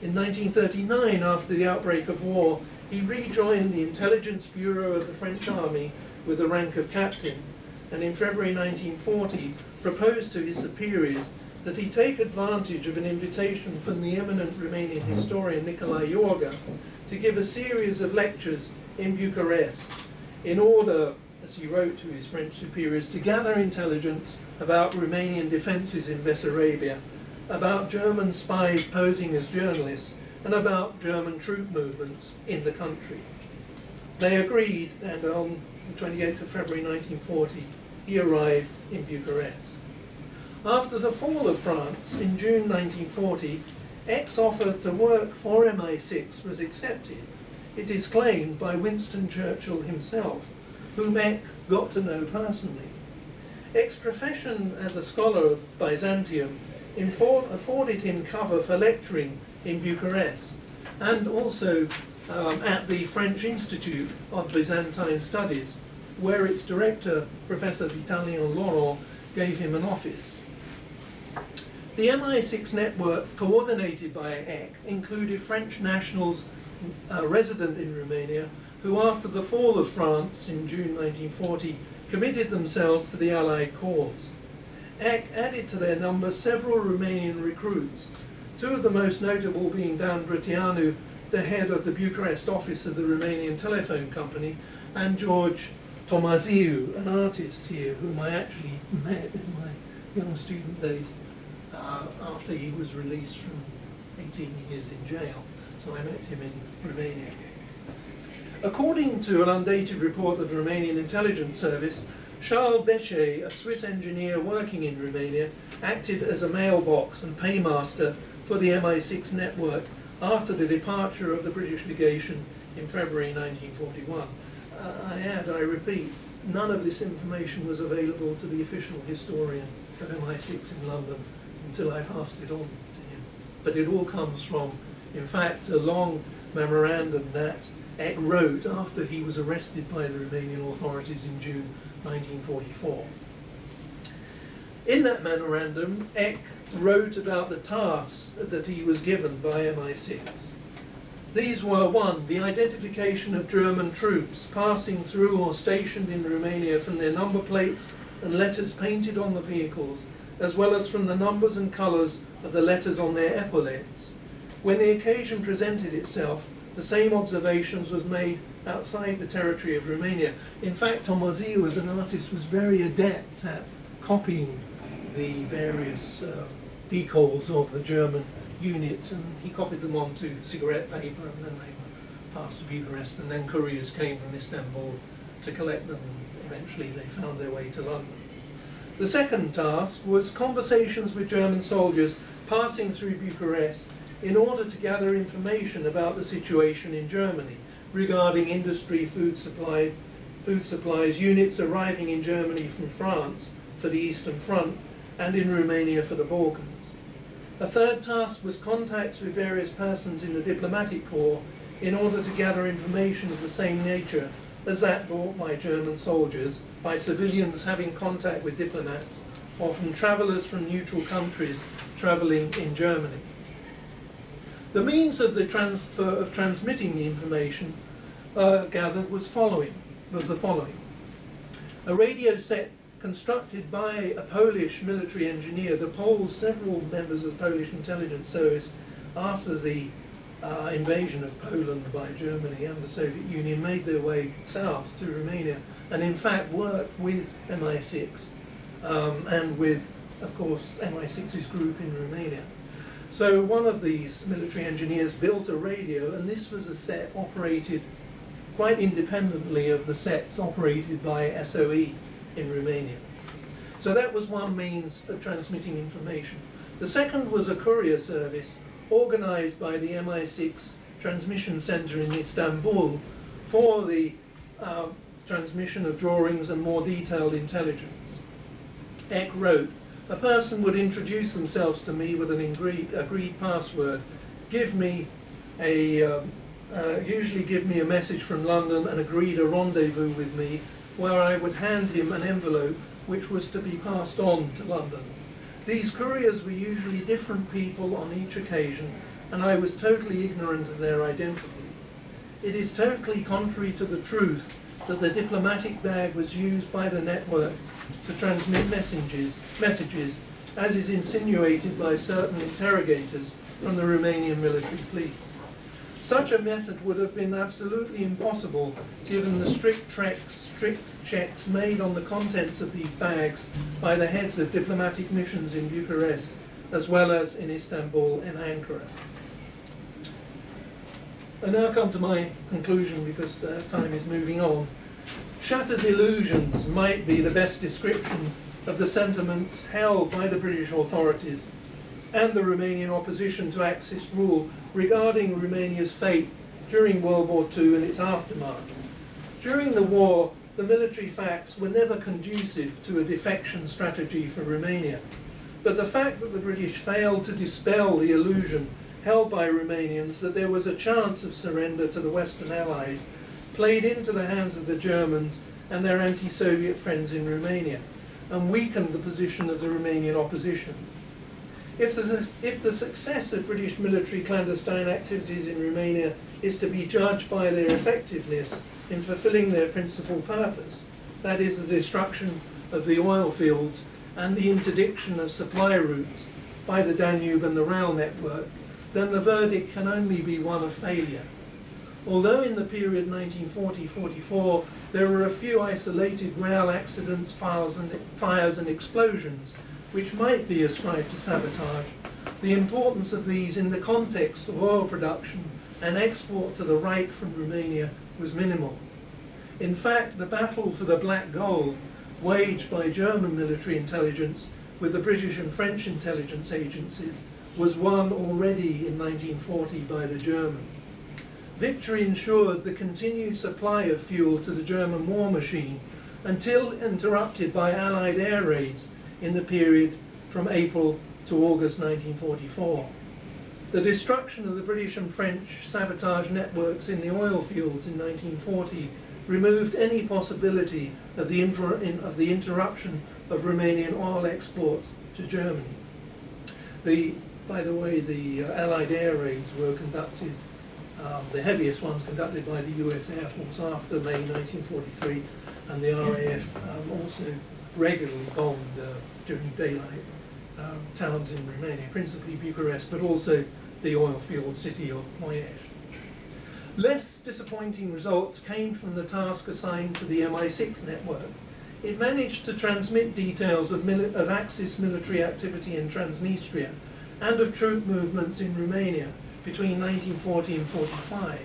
Speaker 2: In 1939, after the outbreak of war, he rejoined the Intelligence Bureau of the French Army with the rank of captain, and in February 1940 proposed to his superiors that he take advantage of an invitation from the eminent Romanian historian Nicolae Iorga to give a series of lectures in Bucharest in order, as he wrote to his French superiors, to gather intelligence about Romanian defences in Bessarabia, about German spies posing as journalists, and about German troop movements in the country. They agreed, and on the 28th of February 1940, he arrived in Bucharest. After the fall of France in June 1940, Eck's offer to work for MI6 was accepted. It is claimed by Winston Churchill himself, whom Eck got to know personally. Eck's profession as a scholar of Byzantium afforded him cover for lecturing in Bucharest, and also at the French Institute of Byzantine Studies, where its director, Professor Vitalien Laurent, gave him an office. The MI6 network, coordinated by Eck, included French nationals resident in Romania, who after the fall of France in June 1940 committed themselves to the Allied cause. Eck added to their number several Romanian recruits, two of the most notable being Dan Brătianu, the head of the Bucharest office of the Romanian Telephone Company, and George Tomaziu, an artist here whom I actually met in my young student days after he was released from 18 years in jail. So I met him in Romania. According to an undated report of the Romanian Intelligence Service, Charles Bechet, a Swiss engineer working in Romania, acted as a mailbox and paymaster for the MI6 network after the departure of the British legation in February 1941. I repeat, none of this information was available to the official historian of MI6 in London until I passed it on to him. But it all comes from, in fact, a long memorandum that Eck wrote after he was arrested by the Romanian authorities in June 1944. In that memorandum, Eck wrote about the tasks that he was given by MI6. These were: 1. The identification of German troops passing through or stationed in Romania from their number plates and letters painted on the vehicles, as well as from the numbers and colours of the letters on their epaulettes. When the occasion presented itself, the same observations was made outside the territory of Romania. In fact, Tomaziu, as an artist, was very adept at copying the various decals of the German units, and he copied them onto cigarette paper, and then they were passed to Bucharest, and then couriers came from Istanbul to collect them, and eventually they found their way to London. The second task was conversations with German soldiers passing through Bucharest in order to gather information about the situation in Germany regarding industry, food supplies, units arriving in Germany from France for the Eastern Front and in Romania for the Balkans. A third task was contacts with various persons in the diplomatic corps in order to gather information of the same nature as that brought by German soldiers, by civilians having contact with diplomats, or from travellers from neutral countries travelling in Germany. The means of the transmitting the information gathered was the following. A radio set constructed by a Polish military engineer. The Poles, several members of the Polish intelligence service, after the invasion of Poland by Germany and the Soviet Union, made their way south to Romania and in fact worked with MI6 and with, of course, MI6's group in Romania. So one of these military engineers built a radio, and this was a set operated quite independently of the sets operated by SOE in Romania. So that was one means of transmitting information. The second was a courier service organized by the MI6 transmission center in Istanbul for the transmission of drawings and more detailed intelligence. Eck wrote, "A person would introduce themselves to me with an agreed password, usually give me a message from London and agreed a rendezvous with me, where I would hand him an envelope which was to be passed on to London. These couriers were usually different people on each occasion, and I was totally ignorant of their identity. It is totally contrary to the truth that the diplomatic bag was used by the network to transmit messages, as is insinuated by certain interrogators from the Romanian military police. Such a method would have been absolutely impossible given the strict checks made on the contents of these bags by the heads of diplomatic missions in Bucharest, as well as in Istanbul and Ankara." I now come to my conclusion because time is moving on. Shattered illusions might be the best description of the sentiments held by the British authorities and the Romanian opposition to Axis rule regarding Romania's fate during World War II and its aftermath. During the war, the military facts were never conducive to a defection strategy for Romania. But the fact that the British failed to dispel the illusion held by Romanians that there was a chance of surrender to the Western Allies played into the hands of the Germans and their anti-Soviet friends in Romania and weakened the position of the Romanian opposition. If the success of British military clandestine activities in Romania is to be judged by their effectiveness in fulfilling their principal purpose, that is the destruction of the oil fields and the interdiction of supply routes by the Danube and the rail network, then the verdict can only be one of failure. Although in the period 1940-44 there were a few isolated rail accidents, fires and explosions which might be ascribed to sabotage, the importance of these in the context of oil production and export to the Reich from Romania was minimal. In fact, the battle for the black gold waged by German military intelligence with the British and French intelligence agencies was won already in 1940 by the Germans. Victory ensured the continued supply of fuel to the German war machine until interrupted by Allied air raids in the period from April to August 1944. The destruction of the British and French sabotage networks in the oil fields in 1940 removed any possibility of the interruption of Romanian oil exports to Germany. By the way, the Allied air raids were conducted, the heaviest ones conducted by the US Air Force after May 1943, and the RAF also regularly bombed during daylight towns in Romania, principally Bucharest, but also the oil field city of Moieș. Less disappointing results came from the task assigned to the MI6 network. It managed to transmit details of Axis military activity in Transnistria and of troop movements in Romania between 1940 and 45.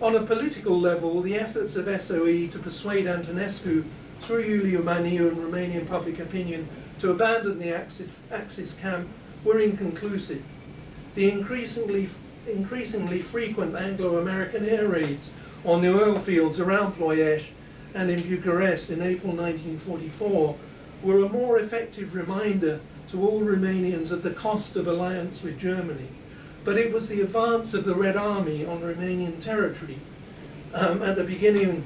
Speaker 2: On a political level, the efforts of SOE to persuade Antonescu through Iuliu Maniu and Romanian public opinion to abandon the Axis camp were inconclusive. The increasingly frequent Anglo-American air raids on the oil fields around Ploiești and in Bucharest in April 1944 were a more effective reminder to all Romanians of the cost of alliance with Germany. But it was the advance of the Red Army on Romanian territory at the beginning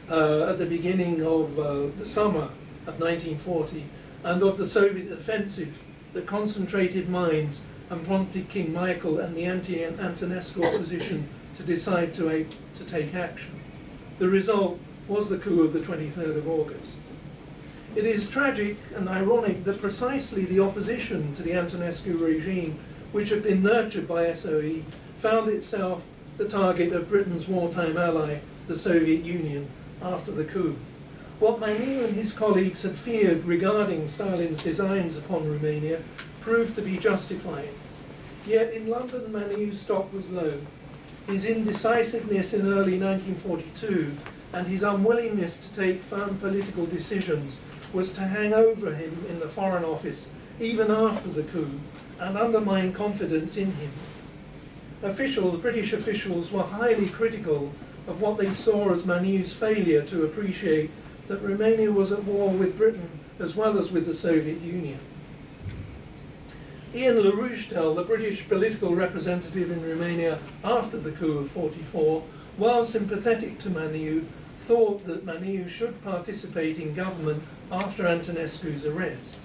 Speaker 2: of the summer of 1940 and of the Soviet offensive that concentrated minds and prompted King Michael and the anti-Antonescu opposition to decide to take action. The result was the coup of the 23rd of August. It is tragic and ironic that precisely the opposition to the Antonescu regime, which had been nurtured by SOE, found itself the target of Britain's wartime ally, the Soviet Union, after the coup. What Maniu and his colleagues had feared regarding Stalin's designs upon Romania proved to be justified. Yet in London, Maniu's stock was low. His indecisiveness in early 1942 and his unwillingness to take firm political decisions was to hang over him in the Foreign Office even after the coup and undermine confidence in him. British officials were highly critical of what they saw as Maniu's failure to appreciate that Romania was at war with Britain as well as with the Soviet Union. Ian LaRouchetel, the British political representative in Romania after the coup of '44, while sympathetic to Maniu, thought that Maniu should participate in government after Antonescu's arrest.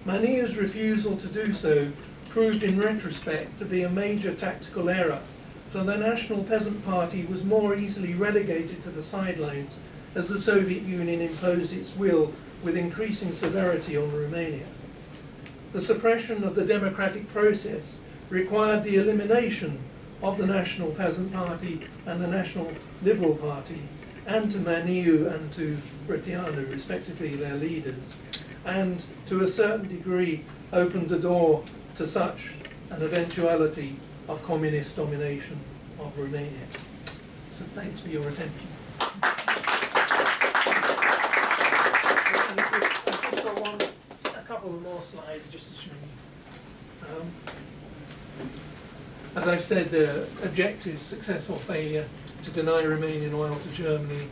Speaker 2: Maniu's refusal to do so proved in retrospect to be a major tactical error, for the National Peasant Party was more easily relegated to the sidelines as the Soviet Union imposed its will with increasing severity on Romania. The suppression of the democratic process required the elimination of the National Peasant Party and the National Liberal Party, and to Maniu and to Brătianu, respectively, their leaders, and to a certain degree opened the door to such an eventuality of communist domination of Romania. So thanks for your attention. I've just got a couple of more slides just to show you. As I've said, the objectives, success or failure, to deny Romanian oil to Germany.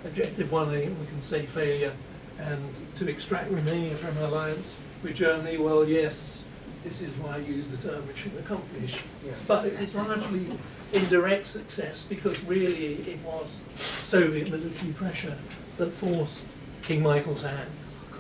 Speaker 2: Objective one, I think we can say failure, and to extract Romania from alliance with Germany, well, yes, this is why I use the term mission accomplished.
Speaker 1: Yes.
Speaker 2: But it was largely indirect success because really it was Soviet military pressure that forced King Michael's hand.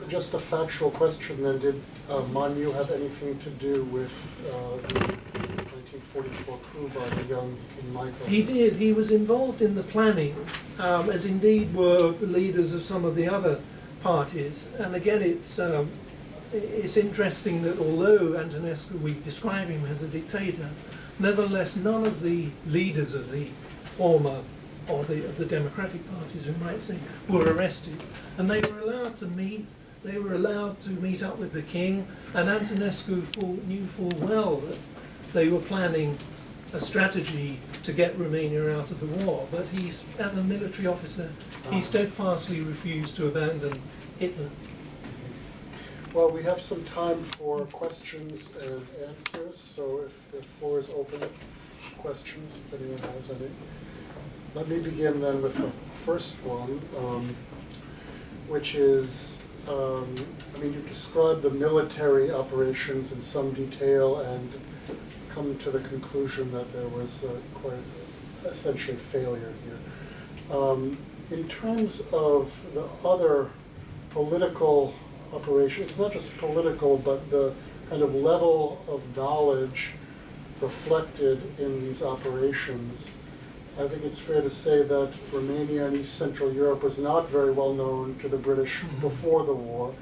Speaker 1: Just a factual question then, did Maniu have anything to do with the 1944 coup by the young King Michael?
Speaker 2: He did. He was involved in the planning, as indeed were the leaders of some of the other parties. And again, it's interesting that although Antonescu, we describe him as a dictator, nevertheless none of the leaders of the former, or of the democratic parties, we might say, were arrested. And they were allowed to meet. They were allowed to meet up with the king, and Antonescu knew full well that they were planning a strategy to get Romania out of the war. But as a military officer, he steadfastly refused to abandon Hitler.
Speaker 1: Well, we have some time for questions and answers, so if the floor is open, questions, if anyone has any. Let me begin then with the first one, which is, you've described the military operations in some detail and come to the conclusion that there was quite essentially failure here. In terms of the other political operations, it's not just political, but the kind of level of knowledge reflected in these operations, I think it's fair to say that Romania and East Central Europe was not very well known to the British before the war.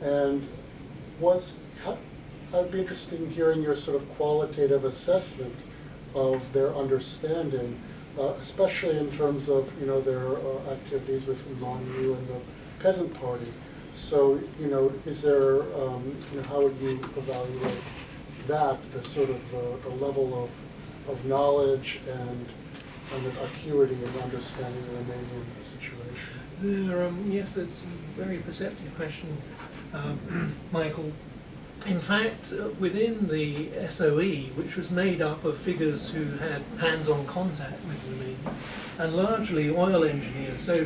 Speaker 1: And I'd be interested in hearing your sort of qualitative assessment of their understanding, especially in terms of their activities with Maniu and the Peasant Party. So is there how would you evaluate that, the sort of the level of knowledge and kind of acuity and understanding of the Romanian situation?
Speaker 2: Yes, that's a very perceptive question, Michael. In fact, within the SOE, which was made up of figures who had hands-on contact with Romania, and largely oil engineers, so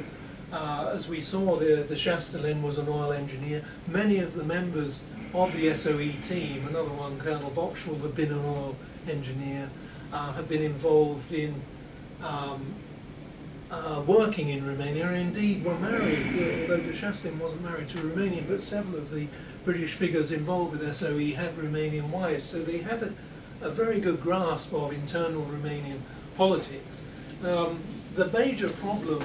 Speaker 2: as we saw, the Chastelain was an oil engineer. Many of the members of the SOE team, another one, Colonel Boxall, had been an oil engineer, had been involved in working in Romania, and indeed were married, although de Chastelain wasn't married to a Romanian, but several of the British figures involved with SOE had Romanian wives, so they had a very good grasp of internal Romanian politics. The major problem,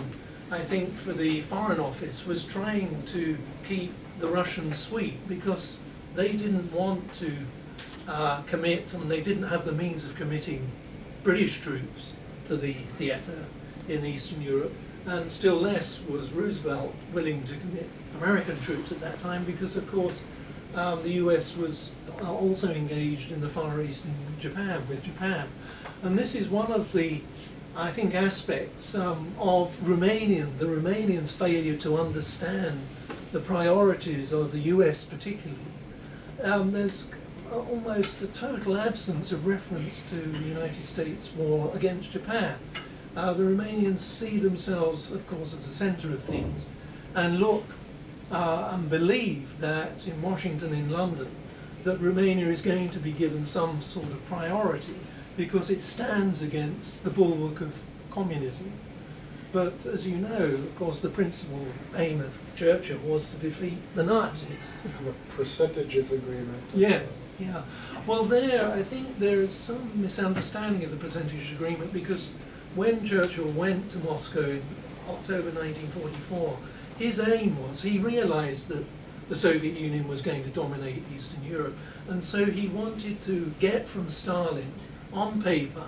Speaker 2: I think, for the Foreign Office was trying to keep the Russians sweet because they didn't want to commit, and they didn't have the means of committing British troops to the theatre in Eastern Europe, and still less was Roosevelt willing to commit American troops at that time because, of course, the US was also engaged in the Far East in Japan, with Japan. And this is one of the, I think, aspects of the Romanians' failure to understand the priorities of the US particularly. There's almost a total absence of reference to the United States war against Japan. The Romanians see themselves, of course, as the centre of things, and look and believe that in Washington, in London, that Romania is going to be given some sort of priority because it stands against the bulwark of communism. But as you know, of course, the principal aim of Churchill was to defeat the Nazis.
Speaker 1: The percentages agreement.
Speaker 2: Yes, yeah. Well, there, I think there is some misunderstanding of the percentage agreement because when Churchill went to Moscow in October 1944, his aim was, he realized that the Soviet Union was going to dominate Eastern Europe, and so he wanted to get from Stalin, on paper,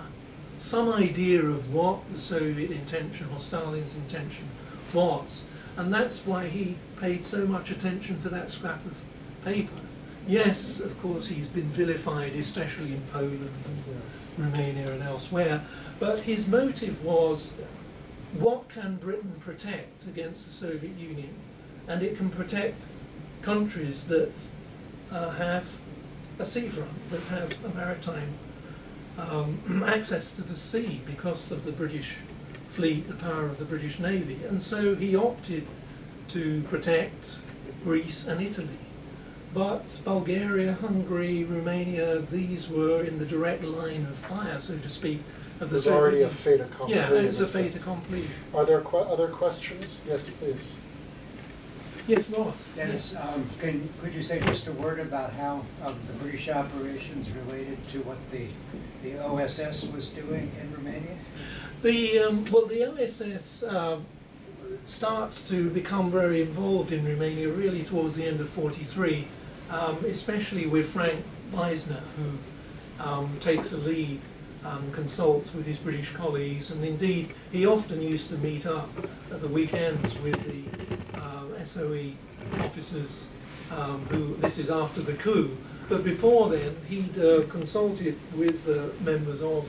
Speaker 2: some idea of what the Soviet intention or Stalin's intention was. And that's why he paid so much attention to that scrap of paper. Yes, of course, he's been vilified, especially in Poland and Romania and elsewhere, but his motive was, what can Britain protect against the Soviet Union? And it can protect countries that have a seafront, that have a maritime access to the sea because of the British fleet, the power of the British Navy. And so he opted to protect Greece and Italy. But Bulgaria, Hungary, Romania, these were in the direct line of fire, so to speak, of the Soviet
Speaker 1: already
Speaker 2: Union.
Speaker 1: a fait accompli.
Speaker 2: Yeah, it's a fait accompli.
Speaker 1: Are there other questions? Yes, please.
Speaker 2: Yes, Ross.
Speaker 3: Dennis, could you say just a word about how the British operations related to what the OSS was doing in Romania?
Speaker 2: Well, the OSS starts to become very involved in Romania really towards the end of '43, especially with Frank Meisner, who takes the lead, consults with his British colleagues, and indeed he often used to meet up at the weekends with the SOE officers, who, this is after the coup, but before then he'd consulted with members of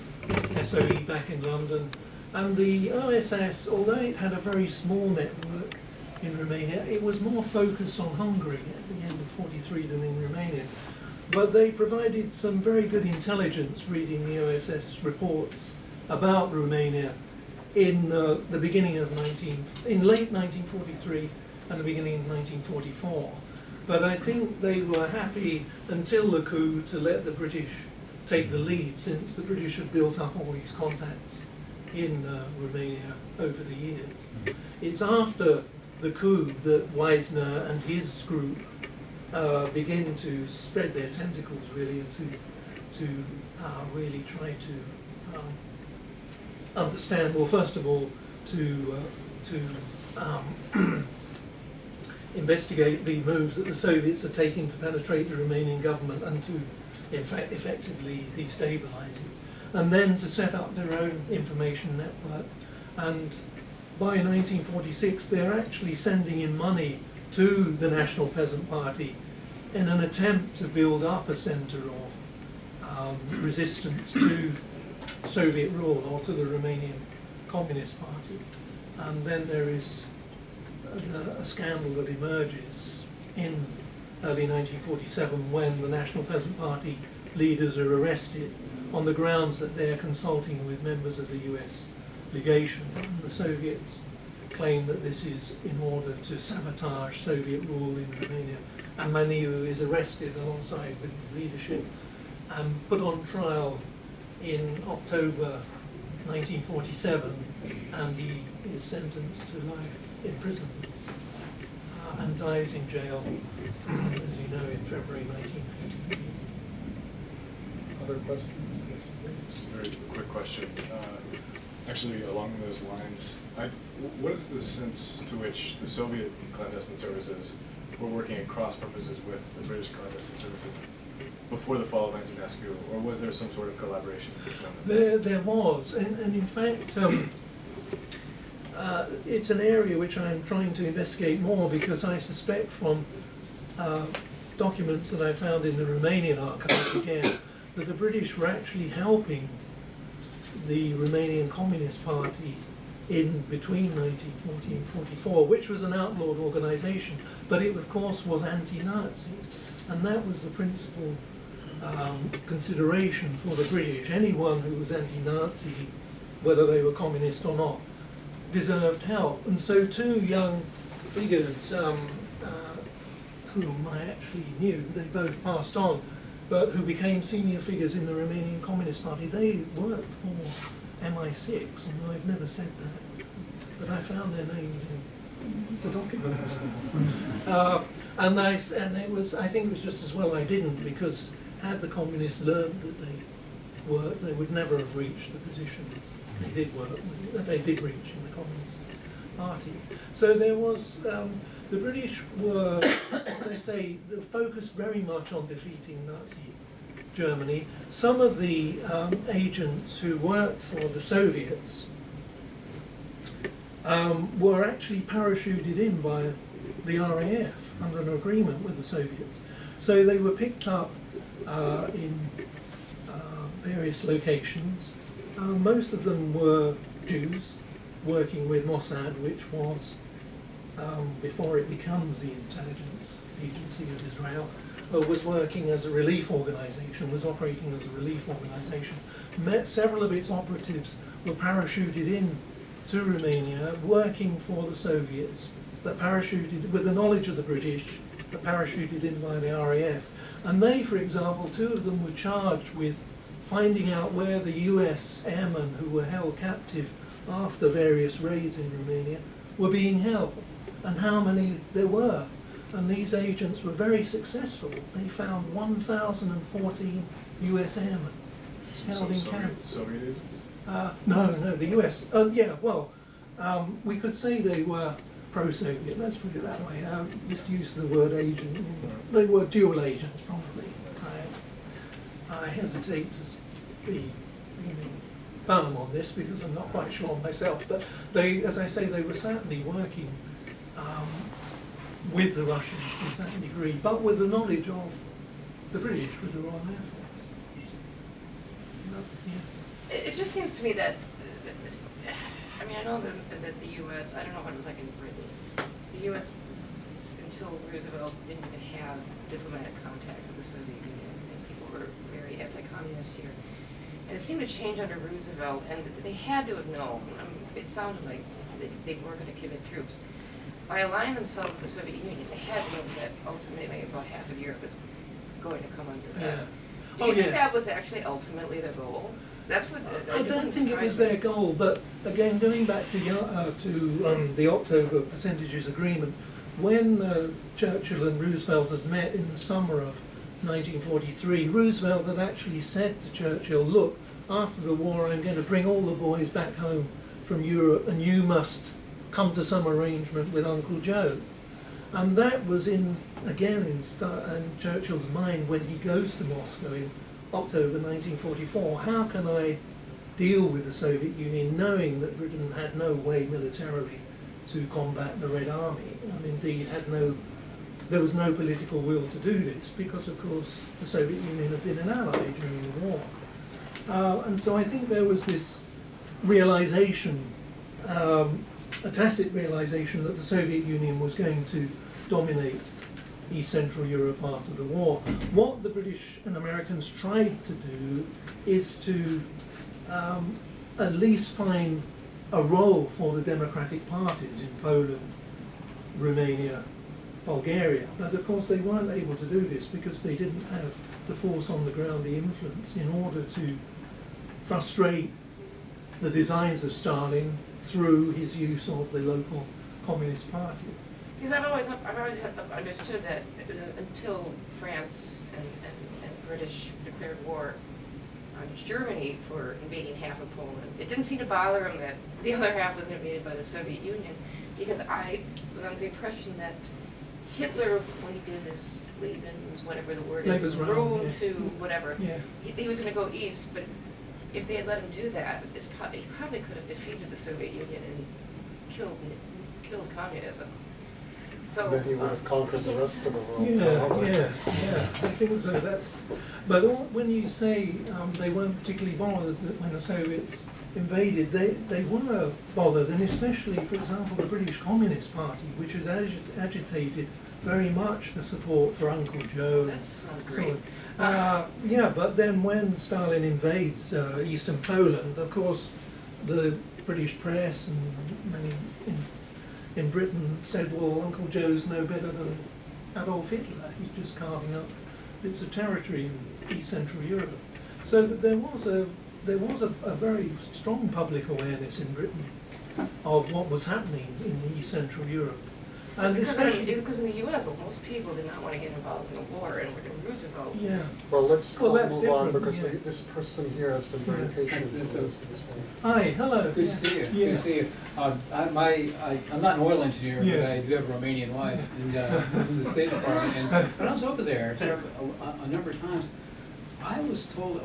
Speaker 2: SOE back in London. And the OSS, although it had a very small network in Romania, it was more focused on Hungary at the end of '43 than in Romania. But they provided some very good intelligence reading the OSS reports about Romania in the beginning of in late 1943 and the beginning of 1944. But I think they were happy until the coup to let the British take the lead, since the British had built up all these contacts in Romania over the years. It's after the coup that Wiesner and his group begin to spread their tentacles really, and to really try to understand, well, first of all, to investigate the moves that the Soviets are taking to penetrate the Romanian government and to, in fact, effectively destabilize it, and then to set up their own information network. And by 1946, they're actually sending in money to the National Peasant Party in an attempt to build up a centre of resistance to Soviet rule or to the Romanian Communist Party. And then there is a scandal that emerges in early 1947 when the National Peasant Party leaders are arrested on the grounds that they're consulting with members of the US legation. And the Soviets claim that this is in order to sabotage Soviet rule in Romania. And Maniu is arrested alongside with his leadership and put on trial in October 1947, and he is sentenced to life in prison and dies in jail, as you know, in February 1953.
Speaker 1: Other questions? Yes, please.
Speaker 4: Just a very quick question. Actually, along those lines, what is the sense to which the Soviet clandestine services were working at cross purposes with the British clandestine services before the fall of AntiGerman, or was there some sort of collaboration at this moment?
Speaker 2: There was, and in fact, it's an area which I'm trying to investigate more because I suspect from documents that I found in the Romanian archive again that the British were actually helping the Romanian Communist Party in between 1940 and 44, which was an outlawed organisation, but it of course was anti-Nazi, and that was the principal consideration for the British. Anyone who was anti-Nazi, whether they were communist or not, deserved help. And so two young figures whom I actually knew, they both passed on, but who became senior figures in the Romanian Communist Party, they worked for MI6, and I've never said that, but I found their names in the documents. And it was, I think it was just as well I didn't, because had the communists learned that they worked, they would never have reached the positions they did work, that they did reach in the Communist Party. So there was, the British were, as I say, focused very much on defeating Nazi Germany. Some of the agents who worked for the Soviets were actually parachuted in by the RAF under an agreement with the Soviets. So they were picked up in various locations. Most of them were Jews working with Mossad, which was, before it becomes the intelligence agency of Israel, was working as a relief organisation, was operating as a relief organisation. Several of its operatives were parachuted in to Romania, working for the Soviets, that parachuted, with the knowledge of the British, that parachuted in by the RAF. And they, for example, two of them were charged with finding out where the US airmen who were held captive after various raids in Romania were being held, and how many there were. And these agents were very successful. They found 1,014 US airmen held in camps.
Speaker 4: Soviet agents?
Speaker 2: No, the US. We could say they were pro-Soviet, let's put it that way. Misuse of the word agent. They were dual agents, probably. I hesitate to be firm on this because I'm not quite sure myself, but they, as I say, they were certainly working with the Russians to a certain degree, but with the knowledge of the British, with the Royal Air Force. Yes.
Speaker 5: It just seems to me that, I mean, I know that the U.S., I don't know what it was like in Britain, the U.S. until Roosevelt didn't even have diplomatic contact with the Soviet Union, and people were very anti-communist here. And it seemed to change under Roosevelt, and they had to have known, I mean, it sounded like they were going to commit troops. By aligning themselves with the Soviet Union, they had to know that ultimately about half of Europe was going to come under that.
Speaker 2: Yeah.
Speaker 5: Do you think that was actually ultimately their goal? That's what
Speaker 2: I don't think it was their goal, but again, going back to the October Percentages Agreement, when Churchill and Roosevelt had met in the summer of 1943, Roosevelt had actually said to Churchill, look, after the war I'm going to bring all the boys back home from Europe and you must come to some arrangement with Uncle Joe. And that was in Churchill's mind when he goes to Moscow in October 1944. How can I deal with the Soviet Union knowing that Britain had no way militarily to combat the Red Army, and indeed there was no political will to do this because, of course, the Soviet Union had been an ally during the war. And so I think there was this realization, a tacit realization that the Soviet Union was going to dominate East Central Europe after the war. What the British and Americans tried to do is to at least find a role for the democratic parties in Poland, Romania, Bulgaria. But of course they weren't able to do this because they didn't have the force on the ground, the influence, in order to frustrate the designs of Stalin through his use of the local communist parties.
Speaker 5: Because I've always understood that it was until France and British declared war on Germany for invading half of Poland, it didn't seem to bother them that the other half was invaded by the Soviet Union, because I was under the impression that Hitler, when he did this Lebens, whatever the word is,
Speaker 2: Lebensraum,
Speaker 5: rule
Speaker 2: yeah.
Speaker 5: to whatever,
Speaker 2: Yes.
Speaker 5: he was gonna go east, but if they had let him do that, he probably could have defeated the Soviet Union and killed communism. So.
Speaker 1: Then he would have conquered the rest of the world.
Speaker 2: Yeah,
Speaker 1: probably.
Speaker 2: yes, yeah, I think so. But when you say they weren't particularly bothered that when the Soviets invaded, they were bothered, and especially, for example, the British Communist Party, which has agitated very much for support for Uncle Joe.
Speaker 5: That sounds great.
Speaker 2: Yeah, but then when Stalin invades eastern Poland, of course, the British press and many in Britain said, well, Uncle Joe's no better than Adolf Hitler. He's just carving up bits of territory in East Central Europe. So that there was a very strong public awareness in Britain of what was happening in East Central Europe.
Speaker 5: So
Speaker 2: And
Speaker 5: because
Speaker 2: especially,
Speaker 5: in the U.S., most people did not want to get involved in a war, and Roosevelt.
Speaker 2: yeah.
Speaker 1: Well, let's
Speaker 2: Well, that's
Speaker 1: move on,
Speaker 2: different,
Speaker 1: because
Speaker 2: yeah.
Speaker 1: this person here has been very
Speaker 2: Yeah.
Speaker 1: patient.
Speaker 6: That's
Speaker 1: with
Speaker 6: a-
Speaker 1: us,
Speaker 2: Hi, hello.
Speaker 6: Good to see you.
Speaker 2: Yeah.
Speaker 6: Good to see you. I'm not an oil engineer,
Speaker 2: Yeah.
Speaker 6: but I do have a Romanian wife and in the State Department. And when I was over there a number of times, I was told,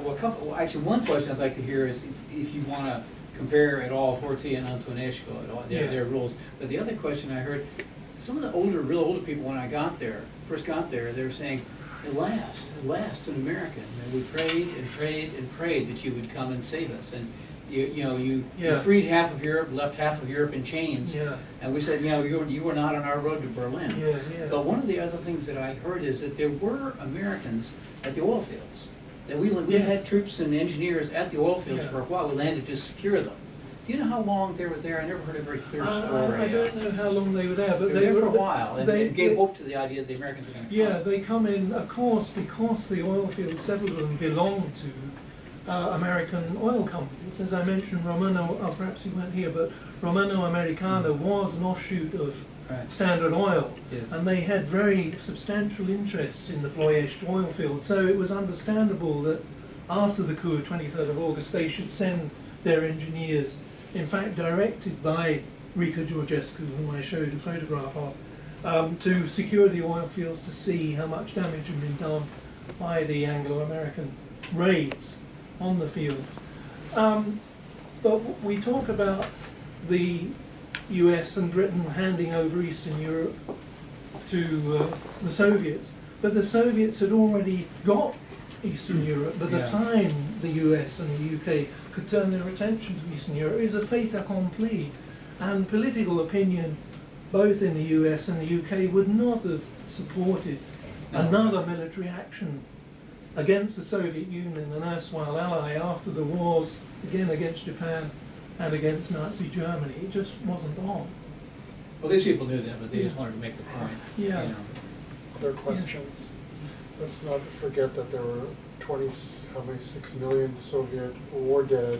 Speaker 6: actually, one question I'd like to hear is if you want to compare at all Horthy and Antonescu, at all, their
Speaker 2: Yes.
Speaker 6: rules. But the other question I heard, some of the real older people when I first got there, they were saying, at last, an American. And we prayed and prayed and prayed that you would come and save us. And you
Speaker 2: Yeah.
Speaker 6: freed half of Europe, left half of Europe in chains.
Speaker 2: Yeah.
Speaker 6: And we said, you were not on our road to Berlin.
Speaker 2: Yeah, yeah.
Speaker 6: But one of the other things that I heard is that there were Americans at the oil fields. That we
Speaker 2: Yes.
Speaker 6: had troops and engineers at the oil fields
Speaker 2: Yeah.
Speaker 6: for a while. We landed to secure them. Do you know how long they were there? I never heard a very clear story.
Speaker 2: I don't know how long they were there, but
Speaker 6: They were there for a while, and
Speaker 2: they
Speaker 6: it gave hope to the idea that the Americans were going to come.
Speaker 2: Yeah, they come in, of course, because the oil fields, several of them belong to American oil companies. As I mentioned, perhaps you weren't here, but Romano Americano was an offshoot of
Speaker 6: Right.
Speaker 2: Standard Oil,
Speaker 6: Yes.
Speaker 2: and they had very substantial interests in the Ploiești oil field. So it was understandable that after the coup of 23rd of August, they should send their engineers, in fact directed by Barik Georgescu, whom I showed a photograph of, to secure the oil fields to see how much damage had been done by the Anglo-American raids on the fields. But we talk about the US and Britain handing over Eastern Europe to the Soviets, but the Soviets had already got Eastern Europe by the
Speaker 6: Yeah.
Speaker 2: time the US and the UK could turn their attention to Eastern Europe. It was a fait accompli, and political opinion both in the US and the UK would not have supported
Speaker 6: No.
Speaker 2: another military action against the Soviet Union, an erstwhile ally, after the wars again against Japan and against Nazi Germany. It just wasn't on.
Speaker 6: Well, these people knew that, but they just wanted to make the point.
Speaker 2: Yeah.
Speaker 6: You know.
Speaker 1: Other questions? Let's not forget that there were 6 million Soviet war dead.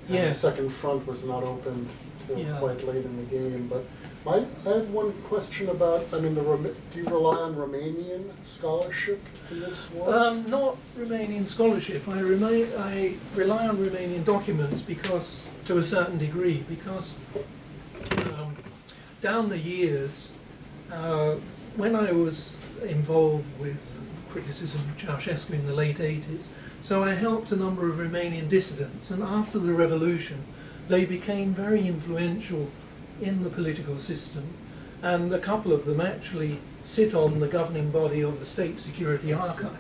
Speaker 1: And the
Speaker 2: Yes.
Speaker 1: second front was not opened till
Speaker 2: Yeah.
Speaker 1: quite late in the game. But I have one question about, do you rely on Romanian scholarship in this war?
Speaker 2: Not Romanian scholarship. I rely on Romanian documents because, to a certain degree, because down the years, when I was involved with criticism of Ceausescu in the late 80s, so I helped a number of Romanian dissidents, and after the revolution, they became very influential in the political system, and a couple of them actually sit on the governing body of the State Security Archive,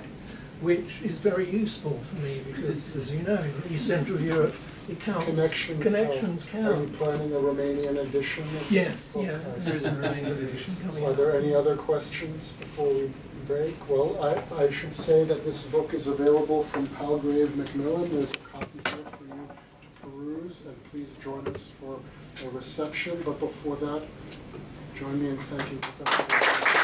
Speaker 2: which is very useful for me because, as you know, in East Central Europe, it counts. Connections
Speaker 1: Are you
Speaker 2: count.
Speaker 1: planning a Romanian edition of this?
Speaker 2: Yes, yeah,
Speaker 1: Okay.
Speaker 2: there is a Romanian edition coming
Speaker 1: Are
Speaker 2: out.
Speaker 1: there any other questions before we break? Well, I should say that this book is available from Palgrave Macmillan. There's a copy here for you to peruse, and please join us for a reception. But before that, join me in thanking Professor.